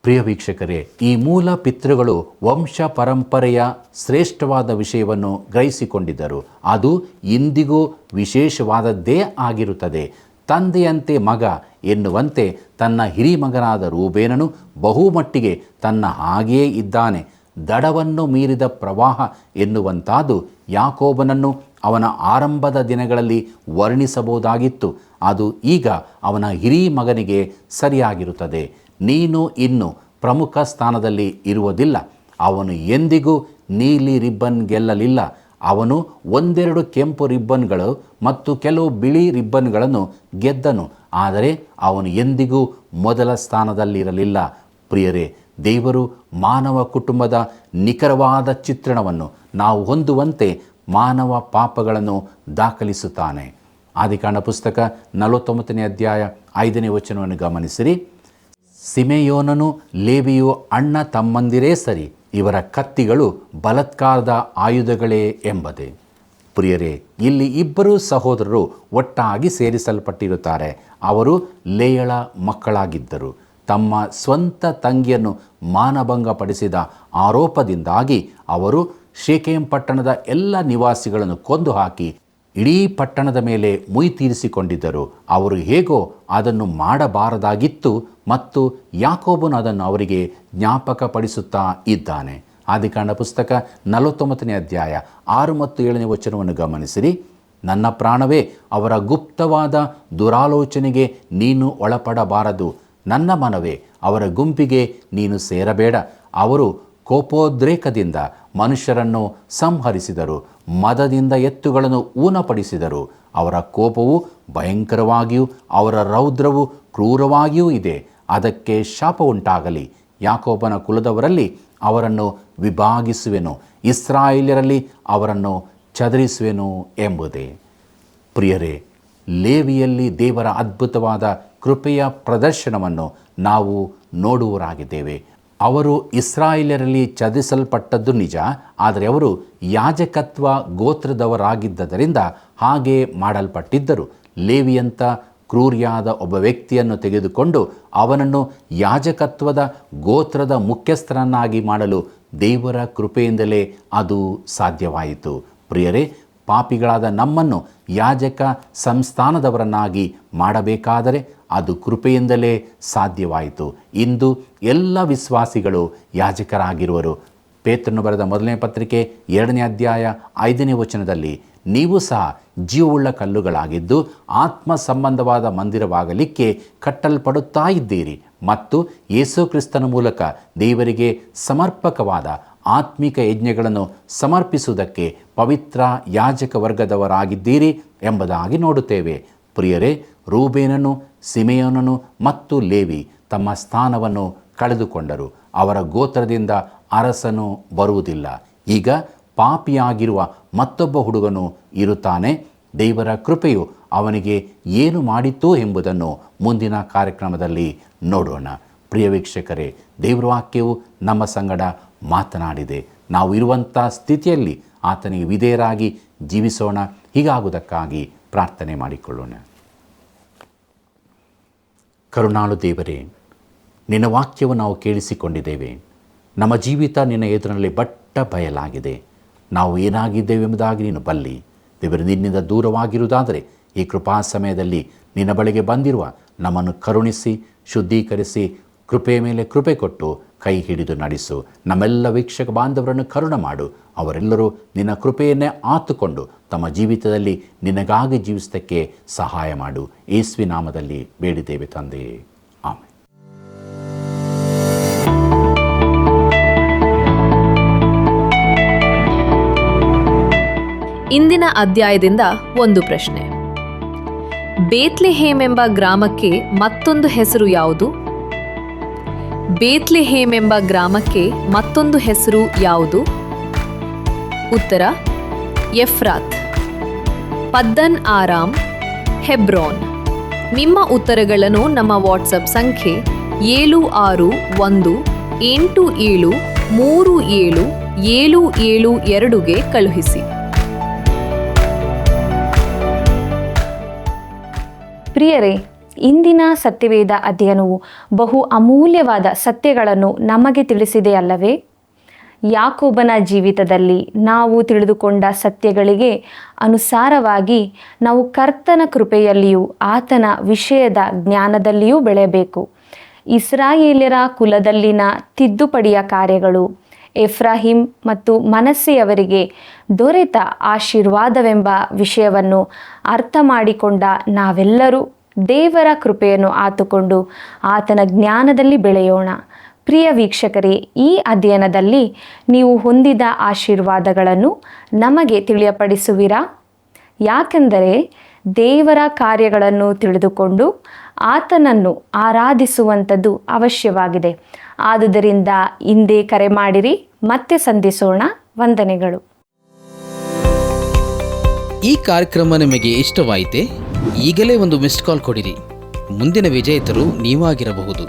ಪ್ರಿಯ ವೀಕ್ಷಕರೇ, ಈ ಮೂಲ ಪಿತೃಗಳು ವಂಶ ಪರಂಪರೆಯ ಶ್ರೇಷ್ಠವಾದ ವಿಷಯವನ್ನು ಗ್ರಹಿಸಿಕೊಂಡಿದ್ದರು. ಅದು ಇಂದಿಗೂ ವಿಶೇಷವಾದದ್ದೇ ಆಗಿರುತ್ತದೆ. ತಂದೆಯಂತೆ ಮಗ ಎನ್ನುವಂತೆ ತನ್ನ ಹಿರಿಮಗನಾದ ರೂಬೇನನು ಬಹುಮಟ್ಟಿಗೆ ತನ್ನ ಹಾಗೆಯೇ ಇದ್ದಾನೆ. ದಡವನ್ನು ಮೀರಿದ ಪ್ರವಾಹ ಎನ್ನುವಂಥದ್ದು ಯಾಕೋಬನನ್ನು ಅವನ ಆರಂಭದ ದಿನಗಳಲ್ಲಿ ವರ್ಣಿಸಬಹುದಾಗಿತ್ತು. ಅದು ಈಗ ಅವನ ಹಿರಿ ಮಗನಿಗೆ ಸರಿಯಾಗಿರುತ್ತದೆ. ನೀನು ಇನ್ನು ಪ್ರಮುಖ ಸ್ಥಾನದಲ್ಲಿ ಇರುವುದಿಲ್ಲ. ಅವನು ಎಂದಿಗೂ ನೀಲಿ ರಿಬ್ಬನ್ ಗೆಲ್ಲಲಿಲ್ಲ. ಅವನು 1-2 ಕೆಂಪು ರಿಬ್ಬನ್ಗಳು ಮತ್ತು ಕೆಲವು ಬಿಳಿ ರಿಬ್ಬನ್ಗಳನ್ನು ಗೆದ್ದನು, ಆದರೆ ಅವನು ಎಂದಿಗೂ ಮೊದಲ ಸ್ಥಾನದಲ್ಲಿರಲಿಲ್ಲ. ಪ್ರಿಯರೇ, ದೇವರು ಮಾನವ ಕುಟುಂಬದ ನಿಖರವಾದ ಚಿತ್ರಣವನ್ನು ನಾವು ಹೊಂದುವಂತೆ ಮಾನವ ಪಾಪಗಳನ್ನು ದಾಖಲಿಸುತ್ತಾನೆ. ಆದಿಕಾಂಡ ಪುಸ್ತಕ 49ನೇ ಅಧ್ಯಾಯ 5ನೇ ವಚನವನ್ನು ಗಮನಿಸಿರಿ. ಸಿಮೆಯೋನನು ಲೇವಿಯು ಅಣ್ಣ ತಮ್ಮಂದಿರೇ ಸರಿ, ಇವರ ಕತ್ತಿಗಳು ಬಲಾತ್ಕಾರದ ಆಯುಧಗಳೇ ಎಂಬುದೇ. ಪ್ರಿಯರೇ, ಇಲ್ಲಿ ಇಬ್ಬರು ಸಹೋದರರು ಒಟ್ಟಾಗಿ ಸೇರಿಸಲ್ಪಟ್ಟಿರುತ್ತಾರೆ. ಅವರು ಲೇಯಳ ಮಕ್ಕಳಾಗಿದ್ದರು. ತಮ್ಮ ಸ್ವಂತ ತಂಗಿಯನ್ನು ಮಾನಭಂಗಪಡಿಸಿದ ಆರೋಪದಿಂದಾಗಿ ಅವರು ಶೇಕೆಮ್ ಪಟ್ಟಣದ ಎಲ್ಲ ನಿವಾಸಿಗಳನ್ನು ಕೊಂದು ಹಾಕಿ ಇಡೀ ಪಟ್ಟಣದ ಮೇಲೆ ಮುಯಿ ತೀರಿಸಿಕೊಂಡಿದ್ದರು. ಅವರು ಹೇಗೋ ಅದನ್ನು ಮಾಡಬಾರದಾಗಿತ್ತು ಮತ್ತು ಯಾಕೋಬನು ಅದನ್ನು ಅವರಿಗೆ ಜ್ಞಾಪಕಪಡಿಸುತ್ತಾ ಇದ್ದಾನೆ. ಆದಿಕಾಂಡ ಪುಸ್ತಕ 49ನೇ ಅಧ್ಯಾಯ 6 ಮತ್ತು 7ನೇ ವಚನವನ್ನು ಗಮನಿಸಿರಿ. ನನ್ನ ಪ್ರಾಣವೇ, ಅವರ ಗುಪ್ತವಾದ ದುರಾಲೋಚನೆಗೆ ನೀನು ಒಳಪಡಬಾರದು. ನನ್ನ ಮನವೇ, ಅವರ ಗುಂಪಿಗೆ ನೀನು ಸೇರಬೇಡ. ಅವರು ಕೋಪೋದ್ರೇಕದಿಂದ ಮನುಷ್ಯರನ್ನು ಸಂಹರಿಸಿದರು, ಮದದಿಂದ ಎತ್ತುಗಳನ್ನು ಊನಪಡಿಸಿದರು. ಅವರ ಕೋಪವು ಭಯಂಕರವಾಗಿಯೂ ಅವರ ರೌದ್ರವು ಕ್ರೂರವಾಗಿಯೂ ಇದೆ. ಅದಕ್ಕೆ ಶಾಪ ಉಂಟಾಗಲಿ. ಯಾಕೋಬನ ಕುಲದವರಲ್ಲಿ ಅವರನ್ನು ವಿಭಾಗಿಸುವೆನು, ಇಸ್ರಾಯೇಲ್ಯರಲ್ಲಿ ಅವರನ್ನು ಚದರಿಸುವೆನು ಎಂಬುದೇ. ಪ್ರಿಯರೇ, ಲೇವಿಯಲ್ಲಿ ದೇವರ ಅದ್ಭುತವಾದ ಕೃಪೆಯ ಪ್ರದರ್ಶನವನ್ನು ನಾವು ನೋಡುವರಾಗಿದ್ದೇವೆ. ಅವರು ಇಸ್ರಾಯೇಲ್ಯರಲ್ಲಿ ಚದರಿಸಲ್ಪಟ್ಟದ್ದು ನಿಜ, ಆದರೆ ಅವರು ಯಾಜಕತ್ವ ಗೋತ್ರದವರಾಗಿದ್ದರಿಂದ ಹಾಗೆ ಮಾಡಲ್ಪಟ್ಟಿದ್ದರು. ಲೇವಿಯಂಥ ಕ್ರೂರಿಯಾದ ಒಬ್ಬ ವ್ಯಕ್ತಿಯನ್ನು ತೆಗೆದುಕೊಂಡು ಅವನನ್ನು ಯಾಜಕತ್ವದ ಗೋತ್ರದ ಮುಖ್ಯಸ್ಥರನ್ನಾಗಿ ಮಾಡಲು ದೇವರ ಕೃಪೆಯಿಂದಲೇ ಅದು ಸಾಧ್ಯವಾಯಿತು. ಪ್ರಿಯರೇ, ಪಾಪಿಗಳಾದ ನಮ್ಮನ್ನು ಯಾಜಕ ಸಂಸ್ಥಾನದವರನ್ನಾಗಿ ಮಾಡಬೇಕಾದರೆ ಅದು ಕೃಪೆಯಿಂದಲೇ ಸಾಧ್ಯವಾಯಿತು. ಇಂದು ಎಲ್ಲ ವಿಶ್ವಾಸಿಗಳು ಯಾಜಕರಾಗಿರುವರು. ಪೇತ್ರನು ಬರೆದ ಮೊದಲನೇ ಪತ್ರಿಕೆ 2ನೇ ಅಧ್ಯಾಯ 5ನೇ ವಚನದಲ್ಲಿ, ನೀವು ಸಹ ಜೀವವುಳ್ಳ ಕಲ್ಲುಗಳಾಗಿದ್ದು ಆತ್ಮ ಸಂಬಂಧವಾದ ಮಂದಿರವಾಗಲಿಕ್ಕೆ ಕಟ್ಟಲ್ಪಡುತ್ತಾ ಇದ್ದೀರಿ ಮತ್ತು ಯೇಸು ಕ್ರಿಸ್ತನ ಮೂಲಕ ದೇವರಿಗೆ ಸಮರ್ಪಕವಾದ ಆತ್ಮಿಕ ಯಜ್ಞಗಳನ್ನು ಸಮರ್ಪಿಸುವುದಕ್ಕೆ ಪವಿತ್ರ ಯಾಜಕ ವರ್ಗದವರಾಗಿದ್ದೀರಿ ಎಂಬುದಾಗಿ ನೋಡುತ್ತೇವೆ. ಪ್ರಿಯರೇ, ರೂಬೇನನು, ಸಿಮೆಯೋನನು ಮತ್ತು ಲೇವಿ ತಮ್ಮ ಸ್ಥಾನವನ್ನು ಕಳೆದುಕೊಂಡರು. ಅವರ ಗೋತ್ರದಿಂದ ಅರಸನು ಬರುವುದಿಲ್ಲ. ಈಗ ಪಾಪಿಯಾಗಿರುವ ಮತ್ತೊಬ್ಬ ಹುಡುಗನು ಇರುತ್ತಾನೆ. ದೇವರ ಕೃಪೆಯು ಅವನಿಗೆ ಏನು ಮಾಡಿತು ಎಂಬುದನ್ನು ಮುಂದಿನ ಕಾರ್ಯಕ್ರಮದಲ್ಲಿ ನೋಡೋಣ. ಪ್ರಿಯ ವೀಕ್ಷಕರೇ, ದೇವರ ವಾಕ್ಯವು ನಮ್ಮ ಸಂಗಡ ಮಾತನಾಡಿದೆ. ನಾವು ಇರುವಂಥ ಸ್ಥಿತಿಯಲ್ಲಿ ಆತನಿಗೆ ವಿಧೇಯರಾಗಿ ಜೀವಿಸೋಣ. ಹೀಗಾಗುವುದಕ್ಕಾಗಿ ಪ್ರಾರ್ಥನೆ ಮಾಡಿಕೊಳ್ಳೋಣ. ಕರುಣಾಳು ದೇವರೇ, ನಿನ್ನ ವಾಕ್ಯವನ್ನು ನಾವು ಕೇಳಿಸಿಕೊಂಡಿದ್ದೇವೆ. ನಮ್ಮ ಜೀವಿತ ನಿನ್ನ ಎದುರಿನಲ್ಲಿ ಬಟ್ಟ ಬಯಲಾಗಿದೆ. ನಾವು ಏನಾಗಿದ್ದೇವೆಂಬುದಾಗಿ ನೀನು ಬಲ್ಲಿ. ದೇವರು, ನಿನ್ನಿಂದ ದೂರವಾಗಿರುವುದಾದರೆ ಈ ಕೃಪಾ ಸಮಯದಲ್ಲಿ ನಿನ್ನ ಬಳಿಗೆ ಬಂದಿರುವ ನಮ್ಮನ್ನು ಕರುಣಿಸಿ, ಶುದ್ಧೀಕರಿಸಿ, ಕೃಪೆಯ ಮೇಲೆ ಕೃಪೆ ಕೊಟ್ಟು ಕೈ ಹಿಡಿದು ನಡೆಸು. ನಮ್ಮೆಲ್ಲ ವೀಕ್ಷಕ ಬಾಂಧವರನ್ನು ಕರುಣ ಮಾಡು. ಅವರೆಲ್ಲರೂ ನಿನ್ನ ಕೃಪೆಯನ್ನೇ ಆತುಕೊಂಡು ತಮ್ಮ ಜೀವಿತದಲ್ಲಿ ನಿನಗಾಗಿ ಜೀವಿಸೋದಕ್ಕೆ ಸಹಾಯ ಮಾಡು. ಯೇಸುವಿನ ನಾಮದಲ್ಲಿ ಬೇಡಿದ್ದೇವೆ ತಂದೆಯೇ, ಆಮೆನ್. ಇಂದಿನ ಅಧ್ಯಾಯದಿಂದ ಒಂದು ಪ್ರಶ್ನೆ. ಬೇತ್ಲೆಹೇಮ್ ಎಂಬ ಗ್ರಾಮಕ್ಕೆ ಮತ್ತೊಂದು ಹೆಸರು ಯಾವುದು? ಬೇತ್ಲೆಹೇಮ್ ಎಂಬ ಗ್ರಾಮಕ್ಕೆ ಮತ್ತೊಂದು ಹೆಸರು ಯಾವುದು? ಉತ್ತರ: ಎಫ್ರಾತ್, ಪದ್ದನ್ ಆರಾಮ್, ಹೆಬ್ರೋನ್. ನಿಮ್ಮ ಉತ್ತರಗಳನ್ನು ನಮ್ಮ ವಾಟ್ಸಪ್ ಸಂಖ್ಯೆ 7618737772ಗೆ ಕಳುಹಿಸಿ. ಪ್ರಿಯರೇ, ಇಂದಿನ ಸತ್ಯವೇದ ಅಧ್ಯಯನವು ಬಹು ಅಮೂಲ್ಯವಾದ ಸತ್ಯಗಳನ್ನು ನಮಗೆ ತಿಳಿಸಿದೆ ಅಲ್ಲವೇ? ಯಾಕೋಬನ ಜೀವಿತದಲ್ಲಿ ನಾವು ತಿಳಿದುಕೊಂಡ ಸತ್ಯಗಳಿಗೆ ಅನುಸಾರವಾಗಿ ನಾವು ಕರ್ತನ ಕೃಪೆಯಲ್ಲಿಯೂ ಆತನ ವಿಷಯದ ಜ್ಞಾನದಲ್ಲಿಯೂ ಬೆಳೆಯಬೇಕು. ಇಸ್ರಾಯೇಲ್ಯರ ಕುಲದಲ್ಲಿನ ತಿದ್ದುಪಡಿಯ ಕಾರ್ಯಗಳು ಎಫ್ರಾಹಿಂ ಮತ್ತು ಮನಸ್ಸೆಯವರಿಗೆ ದೊರೆತ ಆಶೀರ್ವಾದವೆಂಬ ವಿಷಯವನ್ನು ಅರ್ಥ ಮಾಡಿಕೊಂಡ ನಾವೆಲ್ಲರೂ ದೇವರ ಕೃಪೆಯನ್ನು ಆತುಕೊಂಡು ಆತನ ಜ್ಞಾನದಲ್ಲಿ ಬೆಳೆಯೋಣ. ಪ್ರಿಯ ವೀಕ್ಷಕರೇ, ಈ ಅಧ್ಯಯನದಲ್ಲಿ ನೀವು ಹೊಂದಿದ ಆಶೀರ್ವಾದಗಳನ್ನು ನಮಗೆ ತಿಳಿಯಪಡಿಸುವಿರಾ? ಯಾಕೆಂದರೆ ದೇವರ ಕಾರ್ಯಗಳನ್ನು ತಿಳಿದುಕೊಂಡು ಆತನನ್ನು ಆರಾಧಿಸುವಂಥದ್ದು ಅವಶ್ಯವಾಗಿದೆ. ಆದುದರಿಂದ ಹಿಂದೆ ಕರೆ ಮಾಡಿರಿ, ಮತ್ತೆ ಸಂಧಿಸೋಣ. ವಂದನೆಗಳು. ಈ ಕಾರ್ಯಕ್ರಮ ನಿಮಗೆ ಇಷ್ಟವಾಯಿತೆ? ಈಗಲೇ ಒಂದು ಮಿಸ್ಡ್ ಕಾಲ್ ಕೊಡಿರಿ. ಮುಂದಿನ ವಿಜೇತರು ನೀವಾಗಿರಬಹುದು.